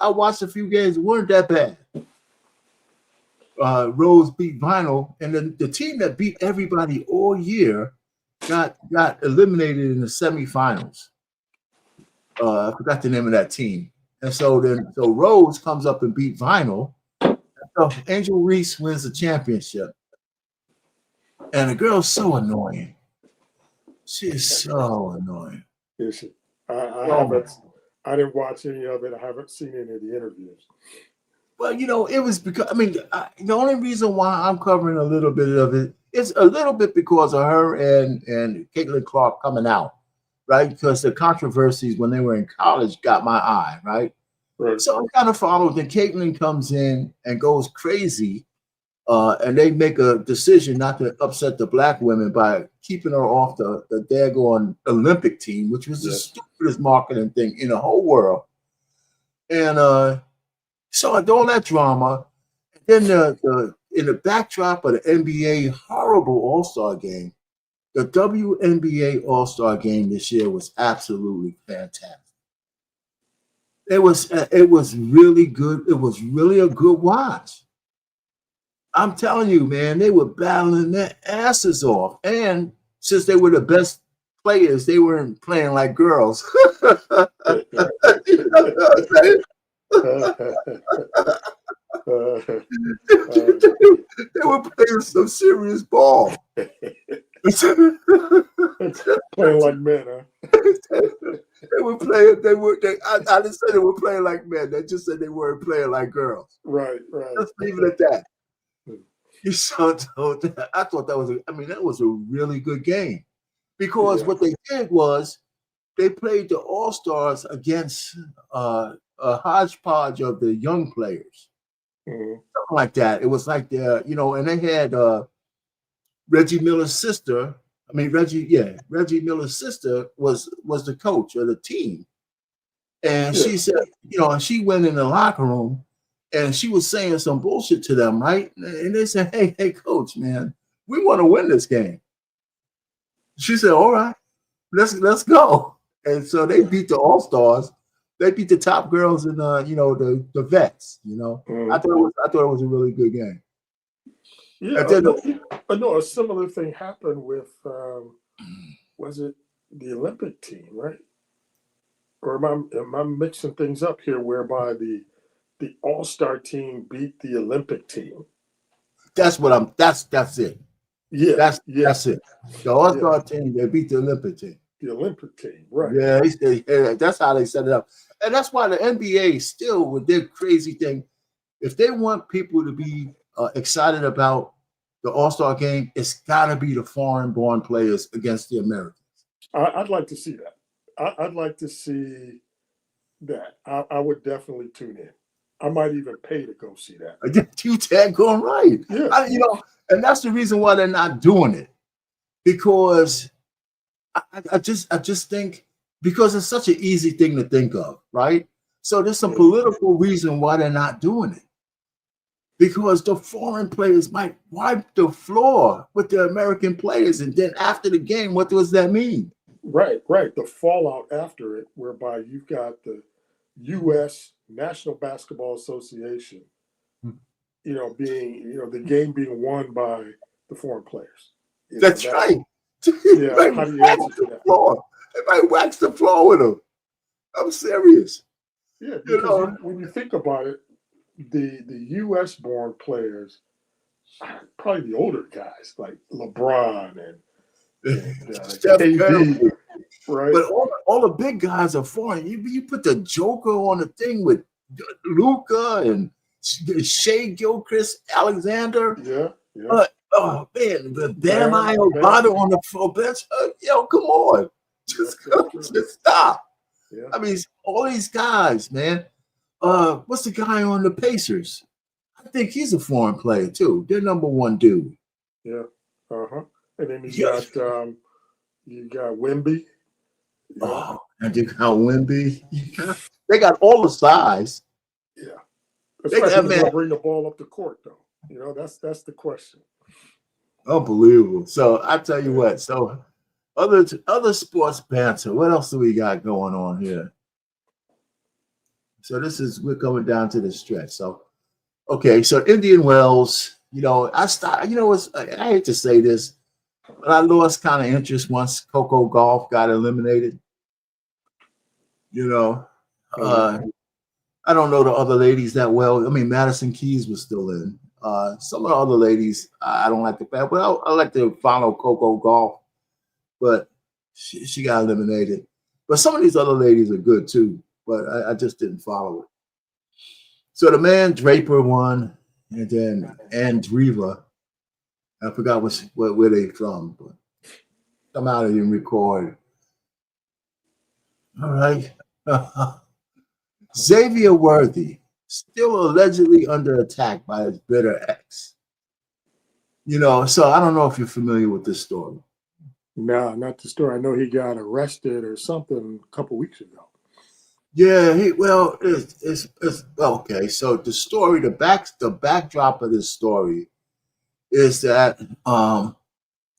watched a few games. Weren't that bad. Rose beat Vinyl, and then the team that beat everybody all year got eliminated in the semifinals. I forgot the name of that team. And so Rose comes up and beat Vinyl. So Angel Reese wins the championship. And the girl's so annoying. She is so annoying. Is she? I didn't watch any of it. I haven't seen any of the interviews. Well, it was because the only reason why I'm covering a little bit of it is a little bit because of her and Caitlin Clark coming out, right? Because the controversies when they were in college got my eye, right? Right. So I kind of followed. Then Caitlin comes in and goes crazy, and they make a decision not to upset the black women by keeping her off the daggone Olympic team, which was the stupidest marketing thing in the whole world. And so all that drama. Then in the backdrop of the NBA horrible All-Star game, the WNBA All-Star game this year was absolutely fantastic. It was really good. It was really a good watch. I'm telling you, man, they were battling their asses off. And since they were the best players, they weren't playing like girls. You know what I'm saying? They were playing some serious ball. Playing like men, huh? They were playing. I didn't say they were playing like men. They just said they weren't playing like girls. Right. Let's leave it at that. I thought that was. That was a really good game because what they did was they played the All-Stars against a hodgepodge of the young players, something like that. It was like and they had Reggie Miller's sister. Reggie Miller's sister was the coach of the team, and she said, she went in the locker room and she was saying some bullshit to them, right? And they said, "Hey, coach, man, we want to win this game." She said, "All right, let's go." And so they beat the All-Stars. They beat the top girls in the vets. I thought it was a really good game. Yeah, I know a similar thing happened with was it the Olympic team, right? Or am I mixing things up here? Whereby the All-Star team beat the Olympic team. That's it. Yeah, that's it. The All-Star team, they beat the Olympic team. The Olympic team, right? Yeah, that's how they set it up, and that's why the NBA still with their crazy thing. If they want people to be excited about the All-Star game, it's got to be the foreign-born players against the Americans. I'd like to see that. I'd like to see that. I would definitely tune in. I might even pay to go see that. You tag going right. Yeah. And that's the reason why they're not doing it, because I just think because it's such an easy thing to think of, right? So there's some political reason why they're not doing it. Because the foreign players might wipe the floor with the American players. And then after the game, what does that mean? Right. The fallout after it, whereby you've got the U.S. National Basketball Association, being, the game being won by the foreign players. That's right. Yeah, how do you answer to that? They might wax the floor with them. I'm serious. Yeah, because when you think about it, the U.S. born players, probably the older guys like LeBron and KD, right? But all the big guys are foreign. You put the Joker on the thing with Luka and Shea Gilchrist Alexander. Yeah. Oh man, the Bam Adebayo on the floor bench. Come on, just stop. Yeah. All these guys, man. What's the guy on the Pacers? I think he's a foreign player too. They're number one dude. Yeah. And then you got Wemby. Oh, and you got Wemby. They got all the size. Yeah. Especially when they bring the ball up the court, though. That's the question. Unbelievable. So I tell you what. So other sports banter. What else do we got going on here? So we're coming down to the stretch. So, okay. So Indian Wells, I hate to say this, but I lost kind of interest once Coco Golf got eliminated. I don't know the other ladies that well. Madison Keys was still in. Some of the other ladies, I don't like to bet, but I like to follow Coco Golf, but she got eliminated. But some of these other ladies are good too, but I just didn't follow it. So the man Draper won, and then Andreva. I forgot where they from, but somehow they didn't record. All right. Xavier Worthy, still allegedly under attack by his bitter ex. So I don't know if you're familiar with this story. No, not the story. I know he got arrested or something a couple weeks ago. Yeah, it's okay. So the story, the backdrop of this story is that I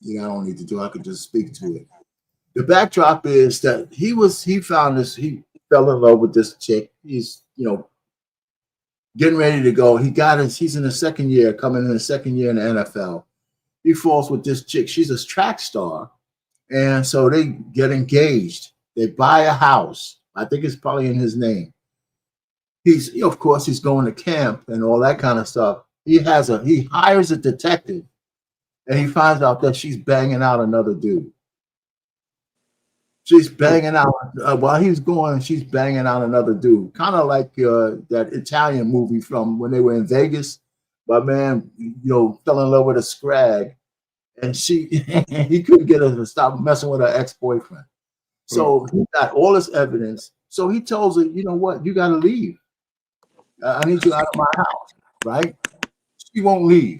don't need to do. I could just speak to it. The backdrop is that he fell in love with this chick. He's getting ready to go. He's in the second year, coming in the second year in the NFL. He falls with this chick. She's a track star. And so they get engaged. They buy a house. I think it's probably in his name. Of course, he's going to camp and all that kind of stuff. He hires a detective, and he finds out that she's banging out another dude. She's banging out while he's going. She's banging out another dude, kind of like that Italian movie from when they were in Vegas. My man, fell in love with a scrag, and he couldn't get her to stop messing with her ex-boyfriend. So he got all this evidence. So he tells her, you know what, you got to leave. I need you out of my house, right? She won't leave.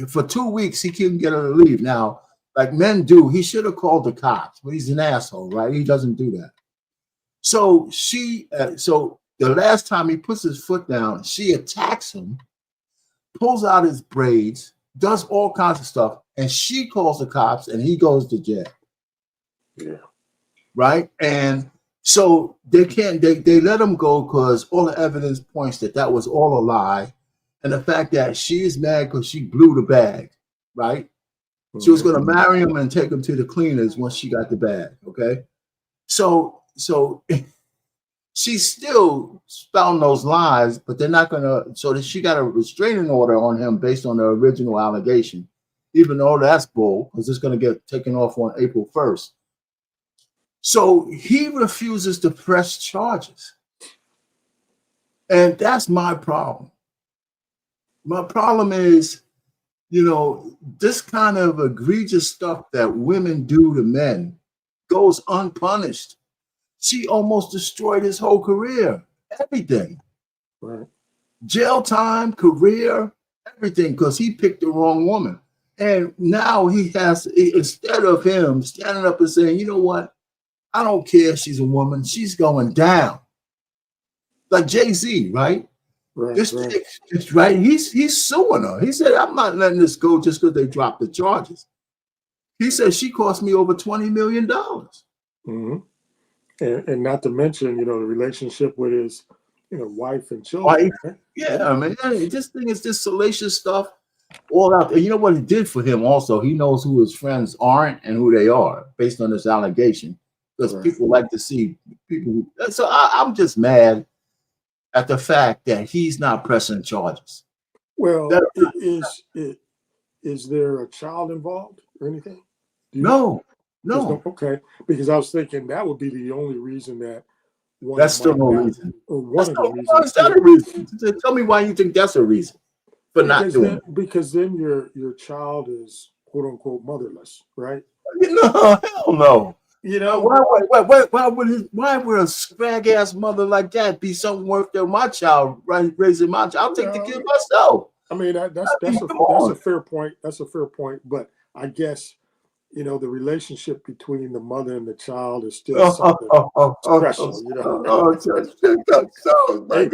For 2 weeks, he couldn't get her to leave. Now, like men do, he should have called the cops, but he's an asshole, right? He doesn't do that. So so the last time he puts his foot down, she attacks him, pulls out his braids, does all kinds of stuff, and she calls the cops, and he goes to jail. Yeah. Right? And so they let him go because all the evidence points that was all a lie. And the fact that she is mad because she blew the bag, right? She was going to marry him and take him to the cleaners once she got the bag, okay? So she's still spouting those lies, but they're not going to, so that she got a restraining order on him based on the original allegation, even though that's bull, because it's going to get taken off on April 1st. So he refuses to press charges. And that's my problem. My problem is, this kind of egregious stuff that women do to men goes unpunished. She almost destroyed his whole career, everything. Right. Jail time, career, everything, because he picked the wrong woman. And now he has, instead of him standing up and saying, you know what? I don't care if she's a woman. She's going down. Like Jay-Z, right? Right. Right. He's suing her. He said, I'm not letting this go just because they dropped the charges. He said she cost me over $20 million. Mm-hmm. And not to mention, the relationship with his, wife and children. Right? Yeah, I mean, this thing is this salacious stuff all out there. You know what it did for him also? He knows who his friends aren't and who they are based on this allegation. Because people like to see people. So I'm just mad at the fact that he's not pressing charges. Well, is there a child involved or anything? No. Okay, because I was thinking that would be the only reason that one. That's still no reason. Or one of the reasons. Is that a reason? Tell me why you think that's a reason for not doing it. Because then your child is quote unquote motherless, right? No, hell no. Why would a scrag ass mother like that be something worth than my child raising my child? I'll take the kid myself. I mean that's a fair point. That's a fair point. But I guess the relationship between the mother and the child is still something special. Hey,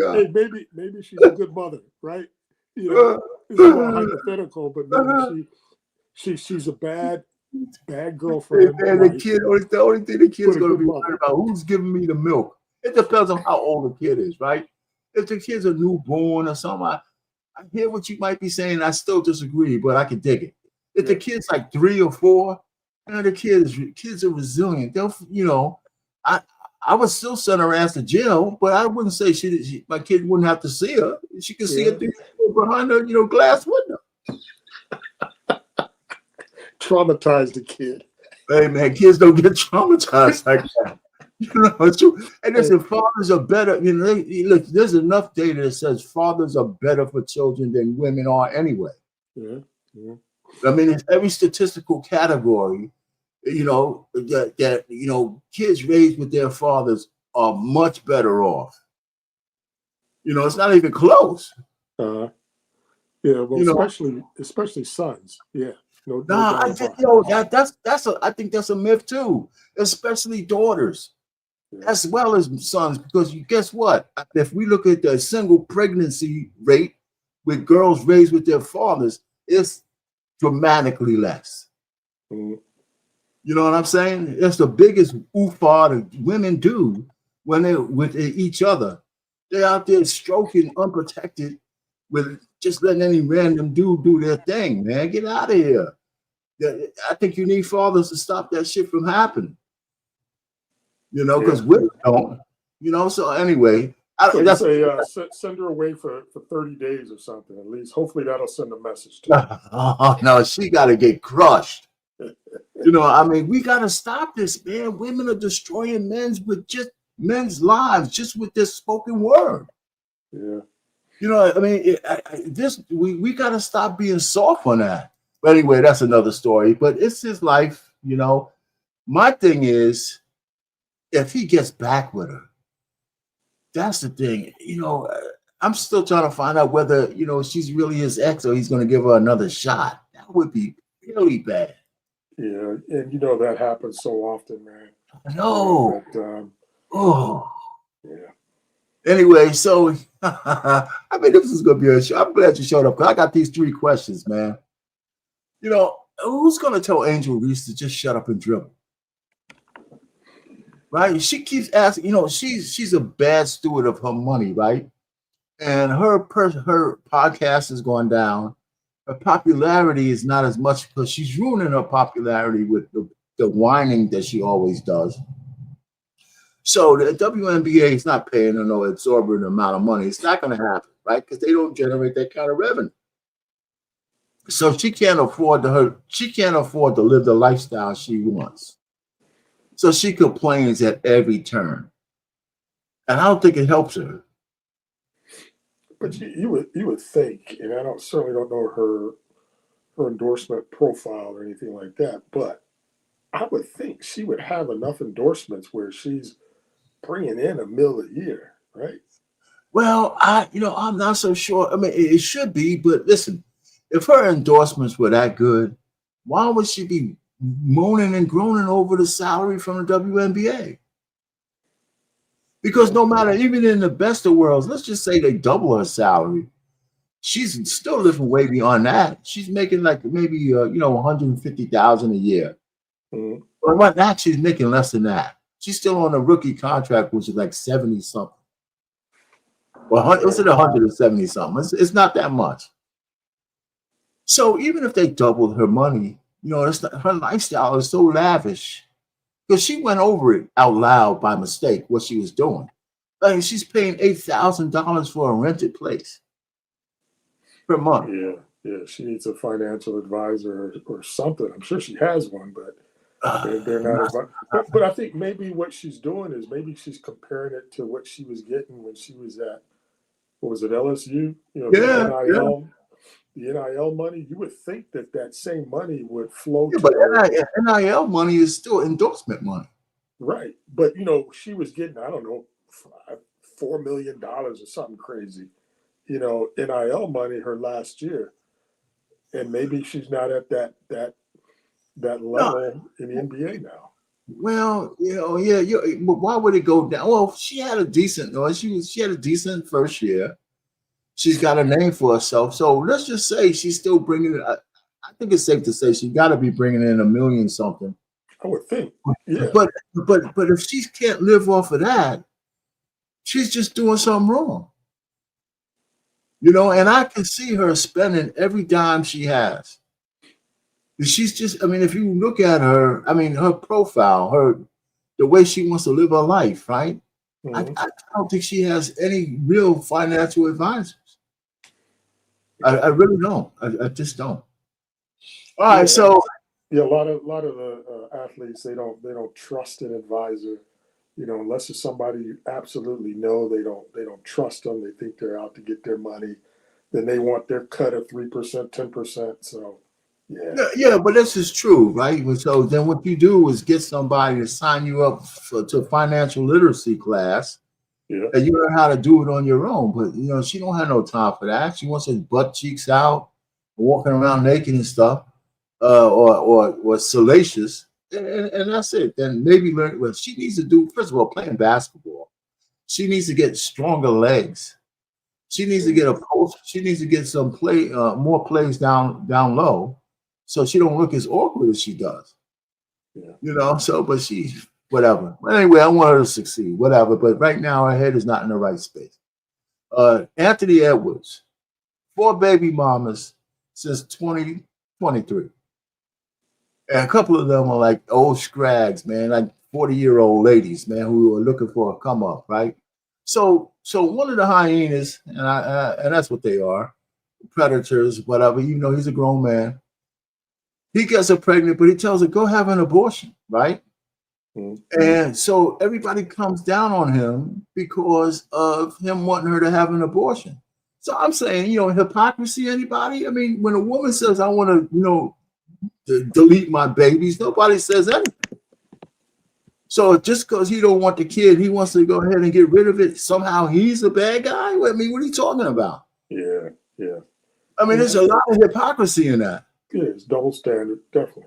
maybe she's a good mother, right? It's more hypothetical, but maybe she's a bad girlfriend. And the only thing the kid's going to be worried about who's giving me the milk. It depends on how old the kid is, right? If the kid's a newborn or something, I hear what you might be saying. I still disagree, but I can dig it. If the kid's like 3 or 4, the kids are resilient. They'll, I would still send her ass to jail, but I wouldn't say my kid wouldn't have to see her. She could see her behind her, glass window. Traumatize the kid. Hey man, kids don't get traumatized like that. You know, it's true. And listen, fathers are better. You know, look, there's enough data that says fathers are better for children than women are anyway. Yeah. Yeah. I mean, in every statistical category, you know, that you know, kids raised with their fathers are much better off. You know, it's not even close. Yeah, well, You know, especially sons. Yeah, no nah, doubt I think about you know that. I think that's a myth too, especially daughters Yeah. as well as sons, because you guess what? If we look at the single pregnancy rate with girls raised with their fathers, it's dramatically less. Mhm. You know what I'm saying? It's the biggest oofa that women do when they're with each other. They're out there stroking unprotected with just letting any random dude do their thing, man. Get out of here. I think you need fathers to stop that shit from happening. You know, because Yeah. women don't. You know, so anyway, So you that's say send her away for 30 days or something at least. Hopefully that'll send a message to her. oh, no, she got to get crushed. You know, I mean, we got to stop this, man. Women are destroying men's lives just with this spoken word. Yeah. You know, I mean, we got to stop being soft on that. But anyway, that's another story. But it's his life, you know. My thing is, if he gets back with her, that's the thing. You know, I'm still trying to find out whether, you know, she's really his ex or he's going to give her another shot. That would be really bad. Yeah, and you know that happens so often, man. No. Oh. Yeah. Anyway, so I mean, this is going to be a show. I'm glad you showed up because I got these 3 questions, man. You know, who's going to tell Angel Reese to just shut up and dribble? Right? She keeps asking, you know, she's a bad steward of her money, right? And her podcast is going down. Her popularity is not as much because she's ruining her popularity with the whining that she always does. So the WNBA is not paying her no exorbitant amount of money. It's not going to happen, right? Because they don't generate that kind of revenue. So she can't afford to live the lifestyle she wants. So she complains at every turn. And I don't think it helps her. But you would think, and I certainly don't know her endorsement profile or anything like that, but I would think she would have enough endorsements where she's bringing in $1 million a year, right? Well, I'm not so sure. I mean, it should be, but listen, if her endorsements were that good, why would she be moaning and groaning over the salary from the WNBA? Because no matter, even in the best of worlds, let's just say they double her salary, she's still living way beyond that. She's making like maybe 150,000 a year. Mm-hmm. But right now she's making less than that. She's still on a rookie contract, which is like 70 something. Well, was it 170 something? It's not that much. So even if they doubled her money, you know, her lifestyle is so lavish because she went over it out loud by mistake what she was doing. I mean, she's paying $8,000 for a rented place per month. Yeah. She needs a financial advisor or something. I'm sure she has one, but they're not. But I think maybe what she's doing is maybe she's comparing it to what she was getting when she was at, what was it, LSU? You know, the NIL money. You would think that same money would flow to but her. NIL money is still endorsement money. Right. But, you know, she was getting, I don't know, $4 million or something crazy, you know, NIL money her last year. And maybe she's not at that level in the NBA now. Well, you know, but why would it go down? Well, she had a decent first year. She's got a name for herself. So let's just say she's still bringing it. I think it's safe to say she got to be bringing in $1 million something. I would think. Yeah. But if she can't live off of that, she's just doing something wrong. You know, and I can see her spending every dime she has. She's just, I mean, if you look at her, I mean, her profile, the way she wants to live her life, right? Mm-hmm. I don't think she has any real financial advisors. I really don't. I just don't. All right, so a lot of the athletes they don't trust an advisor, unless it's somebody you absolutely know, they don't trust them. They think they're out to get their money. Then they want their cut of 3%, 10%. So, Yeah, but this is true, right? So then what you do is get somebody to sign you up to a financial literacy class, yeah, and you learn how to do it on your own. But she don't have no time for that. She wants her butt cheeks out, walking around naked and stuff, or salacious, and that's it. Then maybe learn what she needs to do. First of all, playing basketball, she needs to get stronger legs. She needs to get a post. She needs to get some more plays down low, so she don't look as awkward as she does. yeah. So, but she, whatever. But anyway, I want her to succeed, whatever. But right now, her head is not in the right space. Anthony Edwards, 4 baby mamas since 2023. And a couple of them are like old scrags, man, like 40-year-old ladies, man, who are looking for a come up, right? So one of the hyenas, and that's what they are, predators, whatever. He's a grown man. He gets her pregnant, but he tells her, go have an abortion, right? Mm-hmm. And so everybody comes down on him because of him wanting her to have an abortion. So I'm saying, hypocrisy, anybody? I mean, when a woman says, I want to, delete my babies, nobody says anything. So just because he don't want the kid, he wants to go ahead and get rid of it. Somehow he's a bad guy? I mean, what are you talking about? Yeah. I mean, there's a lot of hypocrisy in that. Yeah, it's double standard, definitely.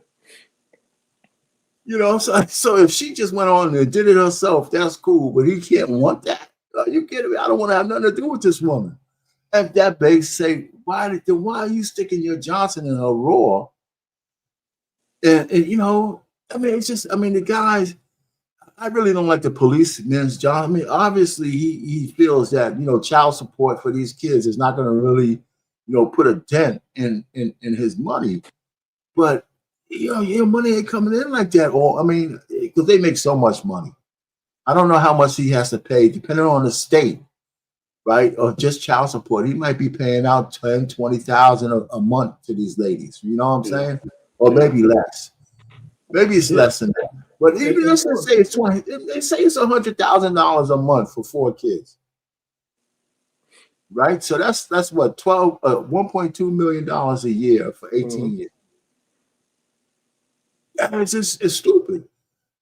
So if she just went on and did it herself, that's cool. But he can't want that. Are you kidding me? I don't want to have nothing to do with this woman. And that base say, why are you sticking your Johnson in her raw? And I mean, it's just, the guys, I really don't like the policeman's job. I mean, obviously he feels that, child support for these kids is not going to really, put a dent in his money. But, your money ain't coming in like that. Or, I mean, because they make so much money. I don't know how much he has to pay, depending on the state, right? Or just child support. He might be paying out $10,000, $20,000 a month to these ladies. You know what I'm saying? Or maybe less. Maybe it's less than that. But even let's say it's 20, they say it's $100,000 a month for 4 kids, right? So that's what $1.2 million a year for 18 years. It's stupid,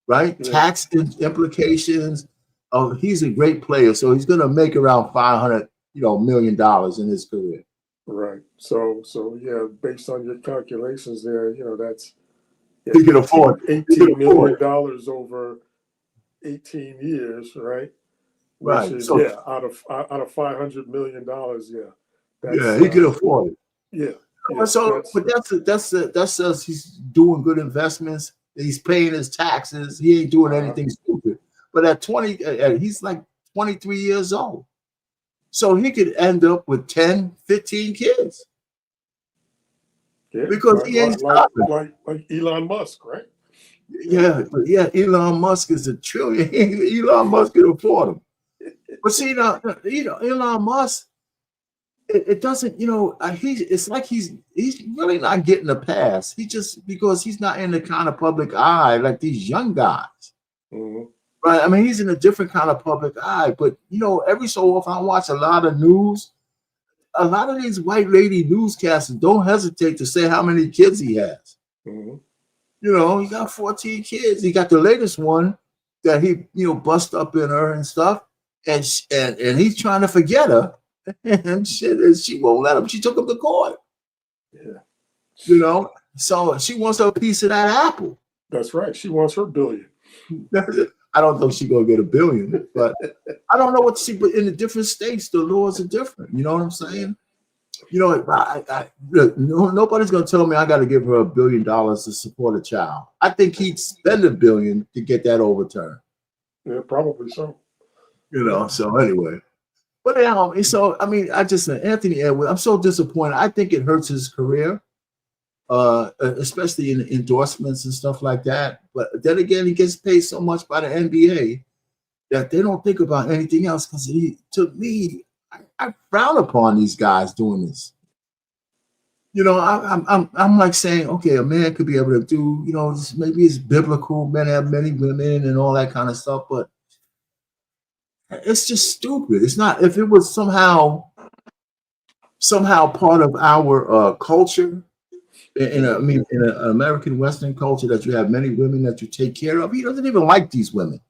right? Yeah. Tax implications. Oh, he's a great player, so he's going to make around $500 million in his career. Right. So yeah, based on your calculations there, that's. He can afford $18 million over 18 years, right? Right. Which is, so, out of $500 million, he can afford it. Yeah. So, but that says he's doing good investments. He's paying his taxes. He ain't doing anything stupid. But at 20, he's like 23 years old. So he could end up with 10, 15 kids. Yeah, because he ain't stopping. Like Elon Musk, right? Yeah, Elon Musk is a trillion. Elon Musk can afford him. But see, now, Elon Musk, it doesn't, it's like he's really not getting a pass. He just, because he's not in the kind of public eye like these young guys. Mm-hmm. Right? I mean, he's in a different kind of public eye. But, every so often I watch a lot of news. A lot of these white lady newscasters don't hesitate to say how many kids he has. Mm-hmm. He got 14 kids. He got the latest one that he, bust up in her and stuff. And he's trying to forget her. And shit, and she won't let him. She took him to court. Yeah. So she wants a piece of that apple. That's right. She wants her billion. I don't know if she's going to get $1 billion, but I don't know but in the different states, the laws are different. You know what I'm saying? Nobody's going to tell me I got to give her $1 billion to support a child. I think he'd spend $1 billion to get that overturned. Yeah, probably so. So anyway. But I just said Anthony Edwards, I'm so disappointed. I think it hurts his career, especially in endorsements and stuff like that. But then again, he gets paid so much by the NBA that they don't think about anything else. Because to me, I frown upon these guys doing this. I'm like saying, okay, a man could be able to do, maybe it's biblical. Men have many women and all that kind of stuff, but It's just stupid. It's not. If it was somehow part of our culture, I mean, in an American Western culture, that you have many women that you take care of, he doesn't even like these women.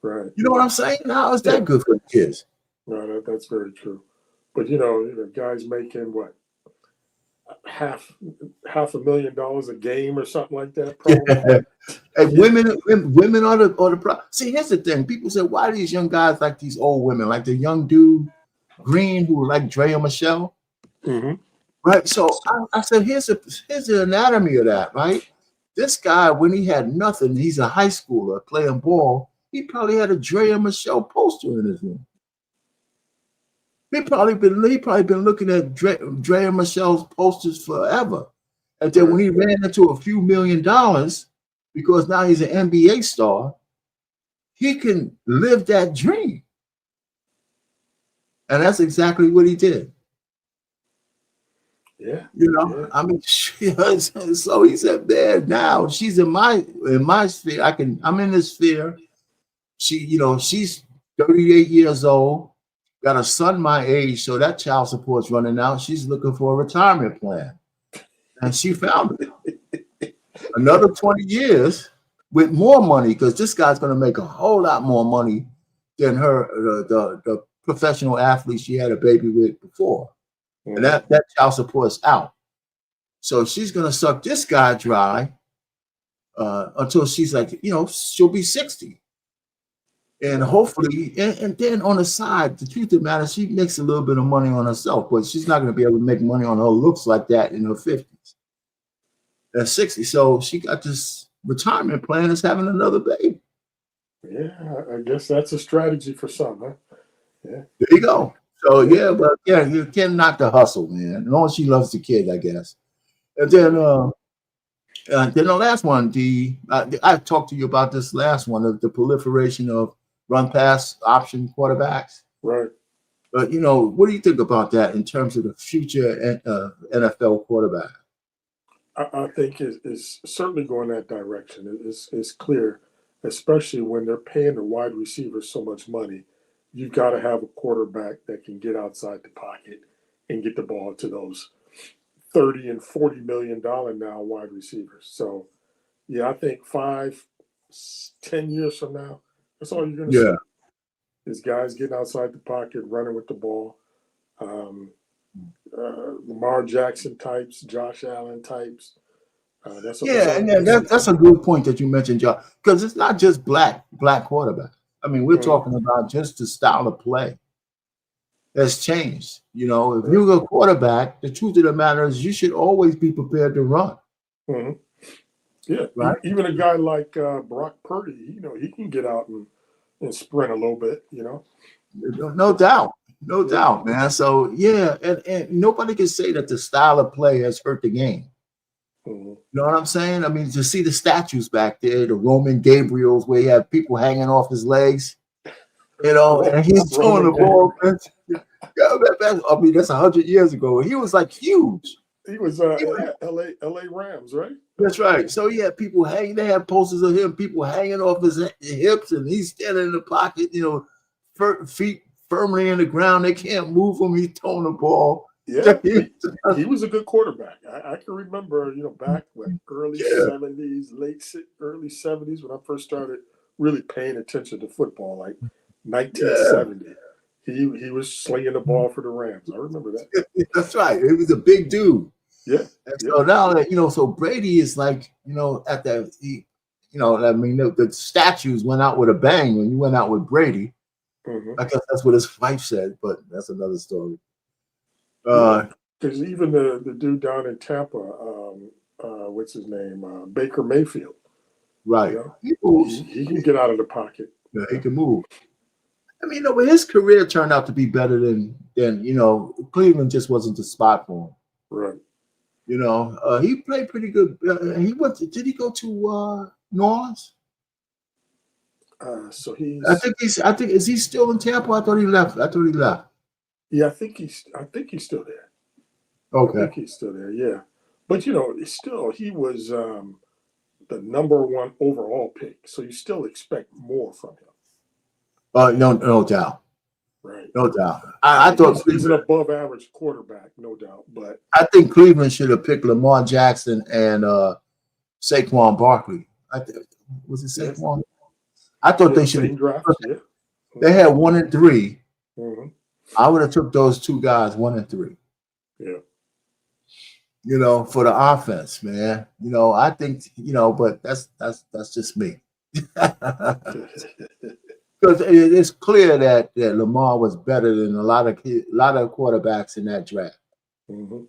Right. You know what I'm saying? How is that good for the kids? No, that's very true. But guys making what, half $500,000 a game or something like that, probably. And women are the problem. See, here's the thing. People say, why do these young guys like these old women, like the young dude Green who like Drea Michelle? Mm-hmm. Right. So I said, here's the anatomy of that, right? This guy, when he had nothing, he's a high schooler playing ball. He probably had a Drea Michelle poster in his room. He probably been looking at Drea Michelle's posters forever. And then when he ran into a few $1 million, because now he's an NBA star, he can live that dream. And that's exactly what he did. Yeah. I mean, so he said, man, now she's in my sphere. I'm in this sphere. She's 38 years old, got a son my age, so that child support's running out. She's looking for a retirement plan. And she found it. Another 20 years with more money, because this guy's going to make a whole lot more money than the professional athlete she had a baby with before. And that child support's out. So she's going to suck this guy dry until she's like, she'll be 60. And hopefully, and then on the side, the truth of the matter, she makes a little bit of money on herself, but she's not going to be able to make money on her looks like that in her 50s. At 60. So she got this retirement plan as having another baby. Yeah, I guess that's a strategy for some, huh? Yeah. There you go. So you can't knock the hustle, man. As long as she loves the kid, I guess. And then the last one, I talked to you about this last one, of the proliferation of run pass option quarterbacks. Right. But what do you think about that in terms of the future NFL quarterback? I think it's certainly going that direction. It's clear, especially when they're paying the wide receivers so much money. You've got to have a quarterback that can get outside the pocket and get the ball to those $30 and $40 million now wide receivers. So, yeah, I think 5-10 years from now, that's all you're going to see. Is guys getting outside the pocket, running with the ball. Lamar Jackson types, Josh Allen types. That's a good point that you mentioned, Josh, because it's not just black quarterback. I mean, we're talking about just the style of play that's changed. If you're a quarterback, the truth of the matter is you should always be prepared to run. Mm-hmm. Yeah, right. Even a guy like Brock Purdy, he can get out and sprint a little bit. No doubt. No doubt, man. So, and nobody can say that the style of play has hurt the game. Mm-hmm. You know what I'm saying? I mean, to see the statues back there, the Roman Gabriels, where you have people hanging off his legs, and he's throwing the ball. I mean, that's 100 years ago. He was like huge. He was LA Rams, right? That's right. So he had people hanging. They had posters of him, people hanging off his hips, and he's standing in the pocket, feet firmly in the ground. They can't move him. He's throwing the ball. Yeah, he was a good quarterback. I can remember, back early 70s, early 70s, when I first started really paying attention to football, like 1970. He was slinging the ball for the Rams. I remember that. That's right. He was a big dude. Yeah. So now that so Brady is like, at that, I mean, the statues went out with a bang when you went out with Brady. Mm-hmm. I guess that's what his wife said, but that's another story. Because even the dude down in Tampa, what's his name? Baker Mayfield. Right. He moves. He can get out of the pocket. Yeah, he can move. I mean, but his career turned out to be better than Cleveland just wasn't the spot for him. Right. He played pretty good. Did he go to New Orleans? So he's. I think is he still in Tampa? I thought he left. Yeah, I think he's still there. Okay. I think he's still there. Yeah, but still he was the number 1 overall pick, so you still expect more from him. No doubt. Right. No doubt. I thought he's an above average quarterback, no doubt. But I think Cleveland should have picked Lamar Jackson and Saquon Barkley. Was it Saquon? I thought they should have. Draft. Yeah. They had 1 and 3. Mm-hmm. I would have took those 2 guys 1 and 3. Yeah. For the offense, man. I think, but that's just me. Because it's clear that Lamar was better than a lot of quarterbacks in that draft. Mm-hmm.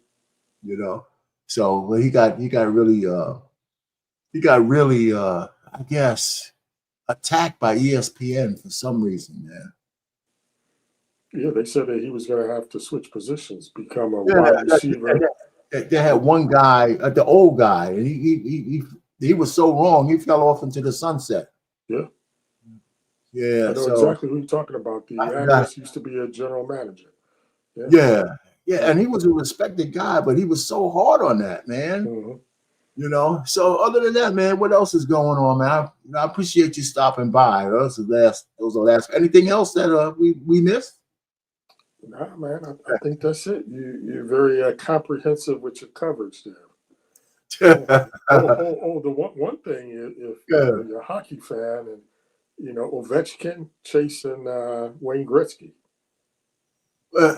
So he got really I guess attacked by ESPN for some reason, man. Yeah, they said that he was going to have to switch positions, become a wide receiver. They had one guy, the old guy, and he was so wrong. He fell off into the sunset. Yeah. Yeah. I know exactly who you're talking about. The analyst used to be a general manager. Yeah. And he was a respected guy, but he was so hard on that, man. Mm-hmm. So other than that, man, what else is going on, man? I appreciate you stopping by. Those are the last. Anything else that we missed? Nah, man, I think that's it. You're very comprehensive with your coverage there. The one thing if you're a hockey fan and Ovechkin chasing Wayne Gretzky.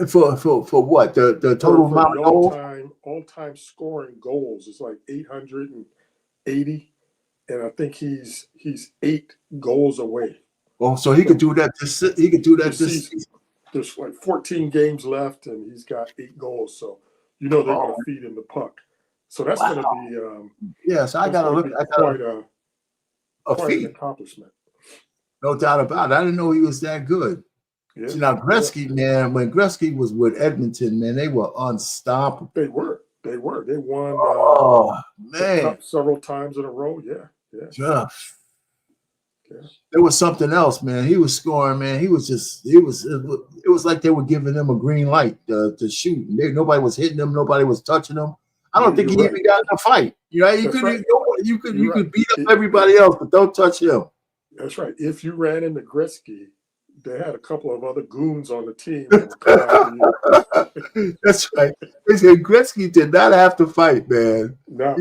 For what? The total amount of goals? All-time scoring goals is like 880, and I think he's 8 goals away. Oh, so he could do that. He could do that this season. There's like 14 games left, and he's got 8 goals. So they're going to feed him the puck. So that's going to be yes. I got to look. Quite an accomplishment. No doubt about it. I didn't know he was that good. Yeah. See, now Gretzky, man, when Gretzky was with Edmonton, man, they were unstoppable. They were. They won. Man, the cup several times in a row. Yeah. There was something else, man. He was scoring, man. It was like they were giving him a green light to shoot. Nobody was hitting him. Nobody was touching him. I don't think he even got in a fight. You could beat up everybody else, but don't touch him. That's right. If you ran into Gretzky, they had a couple of other goons on the team. That's right. They said Gretzky did not have to fight, man. No,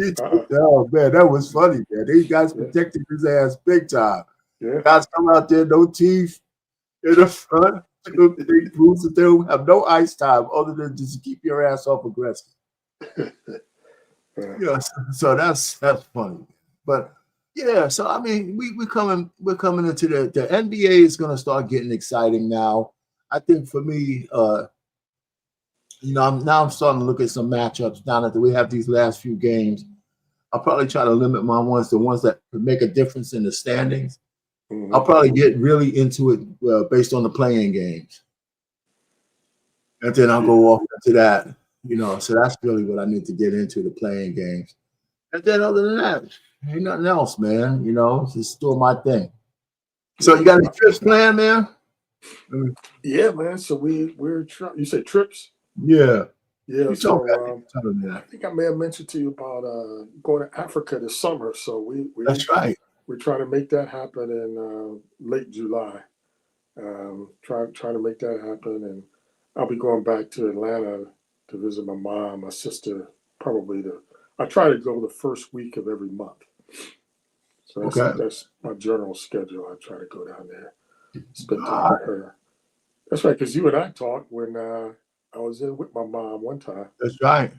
man, that was funny, man. These guys protected his ass big time. Yeah. Guys come out there, no teeth in the front. Big boots that they don't have no ice time other than just keep your ass off of Gretzky. So that's funny. But yeah, so I mean, we're coming into the NBA is going to start getting exciting now. I think for me, I'm starting to look at some matchups now that we have these last few games. I'll probably try to limit my ones to ones that could make a difference in the standings. Mm-hmm. I'll probably get really into it based on the playing games, and then I'll go off into that. So that's really what I need to get into, the playing games. And then other than that, ain't nothing else, man. Just doing my thing. So you got any trips planned, man? Yeah, man. So we're you say trips? Yeah. Yeah. So I think I may have mentioned to you about going to Africa this summer. So that's right. We're trying to make that happen in late July. Trying to make that happen, and I'll be going back to Atlanta to visit my mom, my sister. I try to go the first week of every month. So that's my general schedule. I try to go down there, spend time with her. That's right, because you and I talked when I was in with my mom one time. That's right.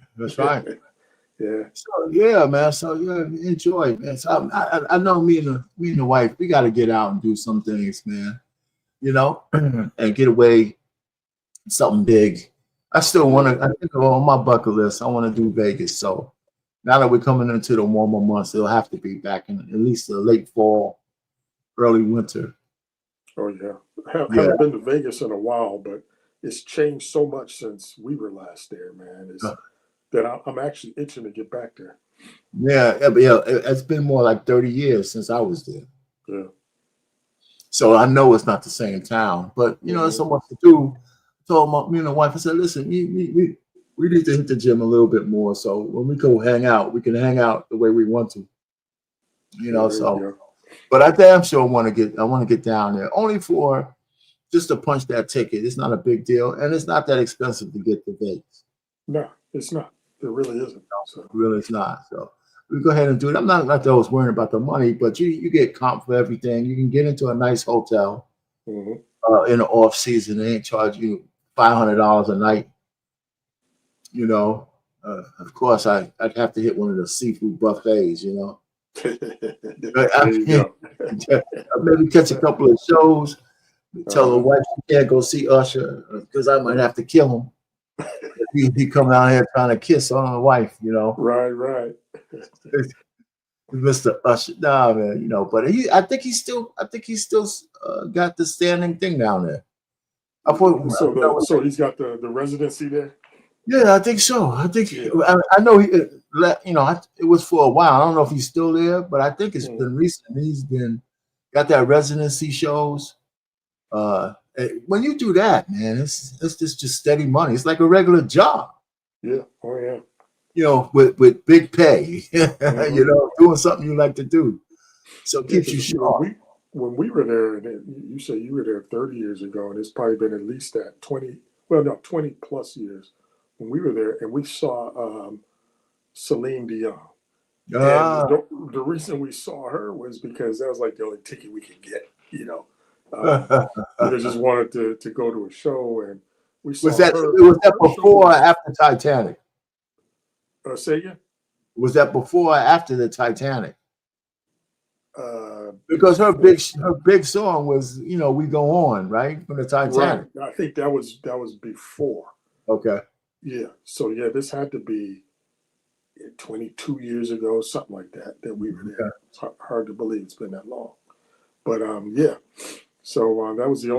Yeah. So yeah, man. So enjoy, man. So I know me and the wife, we got to get out and do some things, man. And get away, something big. I still want to. I think on my bucket list, I want to do Vegas. So now that we're coming into the warmer months, it'll have to be back in at least the late fall, early winter. Oh yeah, haven't been to Vegas in a while, but it's changed so much since we were last there, man. That I'm actually itching to get back there. Yeah, it's been more like 30 years since I was there. Yeah. So I know it's not the same town, but there's so much to do. I told me and the wife, I said, listen, we need to hit the gym a little bit more. So when we go hang out, we can hang out the way we want to. But I damn sure want to get down there only for just to punch that ticket. It's not a big deal, and it's not that expensive to get to Vegas. No, it's not. It really isn't. So. Really, it's not. So we go ahead and do it. I'm not like those worrying about the money, but you get comp for everything. You can get into a nice hotel in the off season. They ain't charge you $500 a night. You know, of course, I'd have to hit one of the seafood buffets. You know, maybe catch a couple of shows. Tell the wife she can't go see Usher because I might have to kill him. He come out here trying to kiss on the wife, you know. Right. Mr. Usher, nah, man, you know. But I think he's still got the standing thing down there. So he's got the residency there. Yeah, I think so. I think I know it was for a while. I don't know if he's still there, but I think it's been recent. He's got that residency shows. When you do that, man, it's just steady money. It's like a regular job. Yeah. Oh yeah. You know, with big pay. You know, doing something you like to do. So it keeps you sharp. When we were there, and you say you were there 30 years ago, and it's probably been at least that 20 plus years when we were there, and we saw Celine Dion. And the reason we saw her was because that was like the only ticket we could get, you know. We just wanted to go to a show, and we saw her. Was that before or after Titanic? Say again? Was that before or after the Titanic? Because her big song was, you know, "We Go On," right, from the Titanic. Right. I think that was before. Okay. Yeah. So yeah, this had to be 22 years ago, something like that we were there. It's hard to believe it's been that long, but yeah. So that was the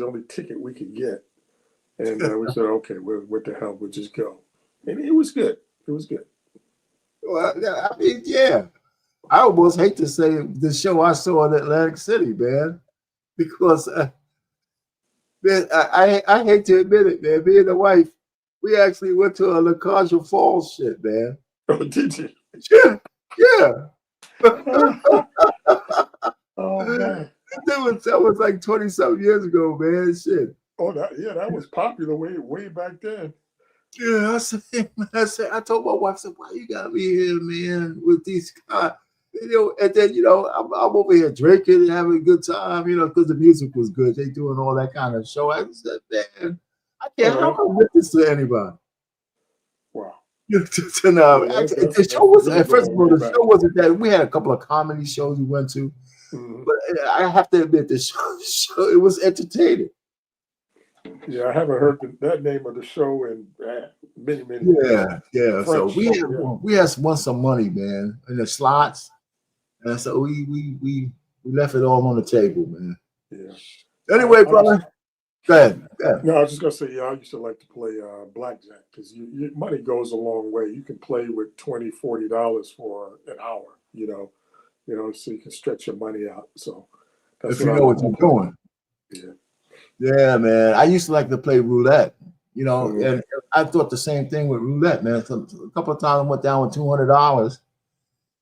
only ticket we could get, and we said, okay, what the hell, we'll just go, and it was good. It was good. Well, I mean, yeah. I almost hate to say the show I saw in Atlantic City, man, because man, I hate to admit it, man. Me and the wife, we actually went to a La Caja Falls shit, man. Oh, did you? Yeah. Oh man. That was like 20-something years ago, man. Shit. Oh, that was popular way back then. Yeah, I told my wife, I said, why you got me here, man, with these guys? You know, and then, you know, I'm over here drinking and having a good time, you know, because the music was good. They doing all that kind of show. I said, man, I can't help but witness to anybody. Wow. The show wasn't, first of all, the show wasn't that. We had a couple of comedy shows we went to, but I have to admit, the show it was entertaining. Yeah, I haven't heard that name of the show in many. Yeah. So we had won some money, man, in the slots, and so we left it all on the table, man. Yeah. Anyway, brother, go ahead. No, I was just gonna say, I used to like to play blackjack because money goes a long way. You can play with $20-$40 for an hour, you know, so you can stretch your money out. So that's if you know what you're doing. Yeah. Yeah, man. I used to like to play roulette, you know, and I thought the same thing with roulette, man. So a couple of times I went down with $200,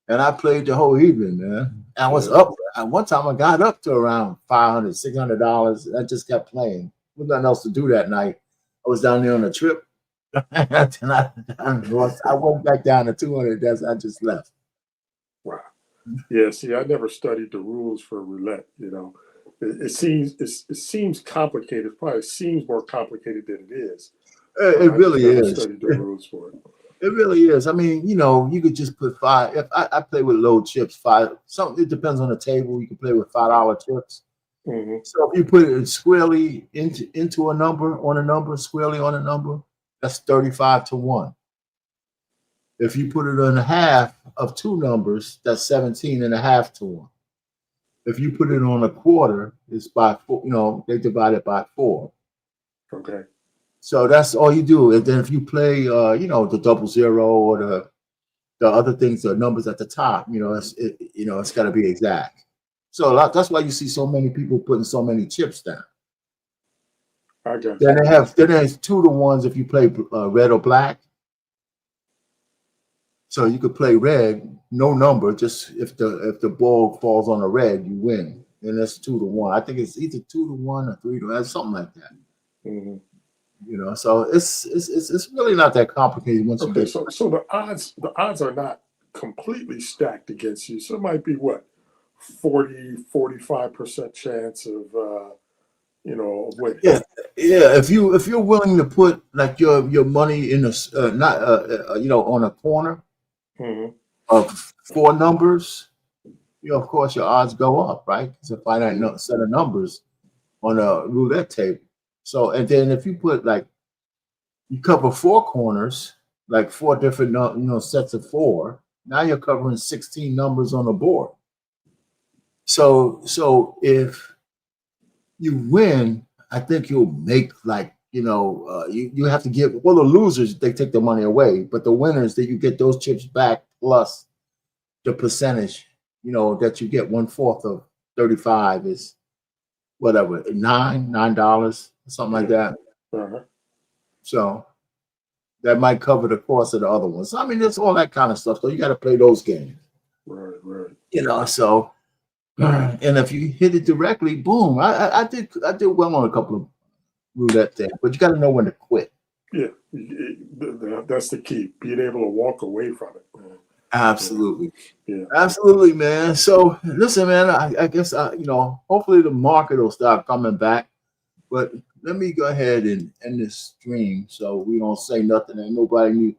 and I played the whole evening, man. And I was up. And one time I got up to around $500, $600. I just kept playing. There was nothing else to do that night. I was down there on a trip, and I went back down to 200. I just left. Wow. Yeah. See, I never studied the rules for roulette. You know. It seems complicated. It probably seems more complicated than it is. It really is. Studied the rules for it. It really is. I mean, you know, you could just put five. If I play with low chips, it depends on the table. You can play with $5 chips. So if you put it squarely into a number, squarely on a number, that's 35-1. If you put it on a half of two numbers, that's 17.5-1. If you put it on a quarter, it's by 4. You know, they divide it by 4. Okay. So that's all you do. And then if you play, you know, the 00 or the other things, the numbers at the top, you know, it's got to be exact. So that's why you see so many people putting so many chips down. I got then there's 2 to 1s if you play red or black. So you could play red, no number, just if the ball falls on a red, you win. and that's 2-1. I think it's either 2-1 or 3-1, something like that. Mm-hmm. You know, so it's really not that complicated once you Okay, get. so the odds are not completely stacked against you. So it might be what 45% chance of of winning. Yeah, yeah. If you're willing to put like your money in a not on a corner Mm-hmm. of 4 numbers, of course your odds go up, right? It's a finite set of numbers on a roulette table. So, and then if you put like you cover 4 corners, like 4 different sets of 4, now you're covering 16 numbers on the board. So if you win, I think you'll make like you have to give. Well, the losers, they take the money away, but the winners, that you get those chips back plus the percentage that you get. 1/4 of 35 is whatever, $9, something like that. Uh-huh. So that might cover the cost of the other ones. I mean, it's all that kind of stuff. So you got to play those games. Right. So and if you hit it directly, boom. I did well on a couple of roulette things, but you got to know when to quit. Yeah, that's the key. Being able to walk away from it. Absolutely. Yeah. Absolutely, man. So listen, man, I guess hopefully the market will start coming back. But let me go ahead and end this stream so we don't say nothing and nobody needs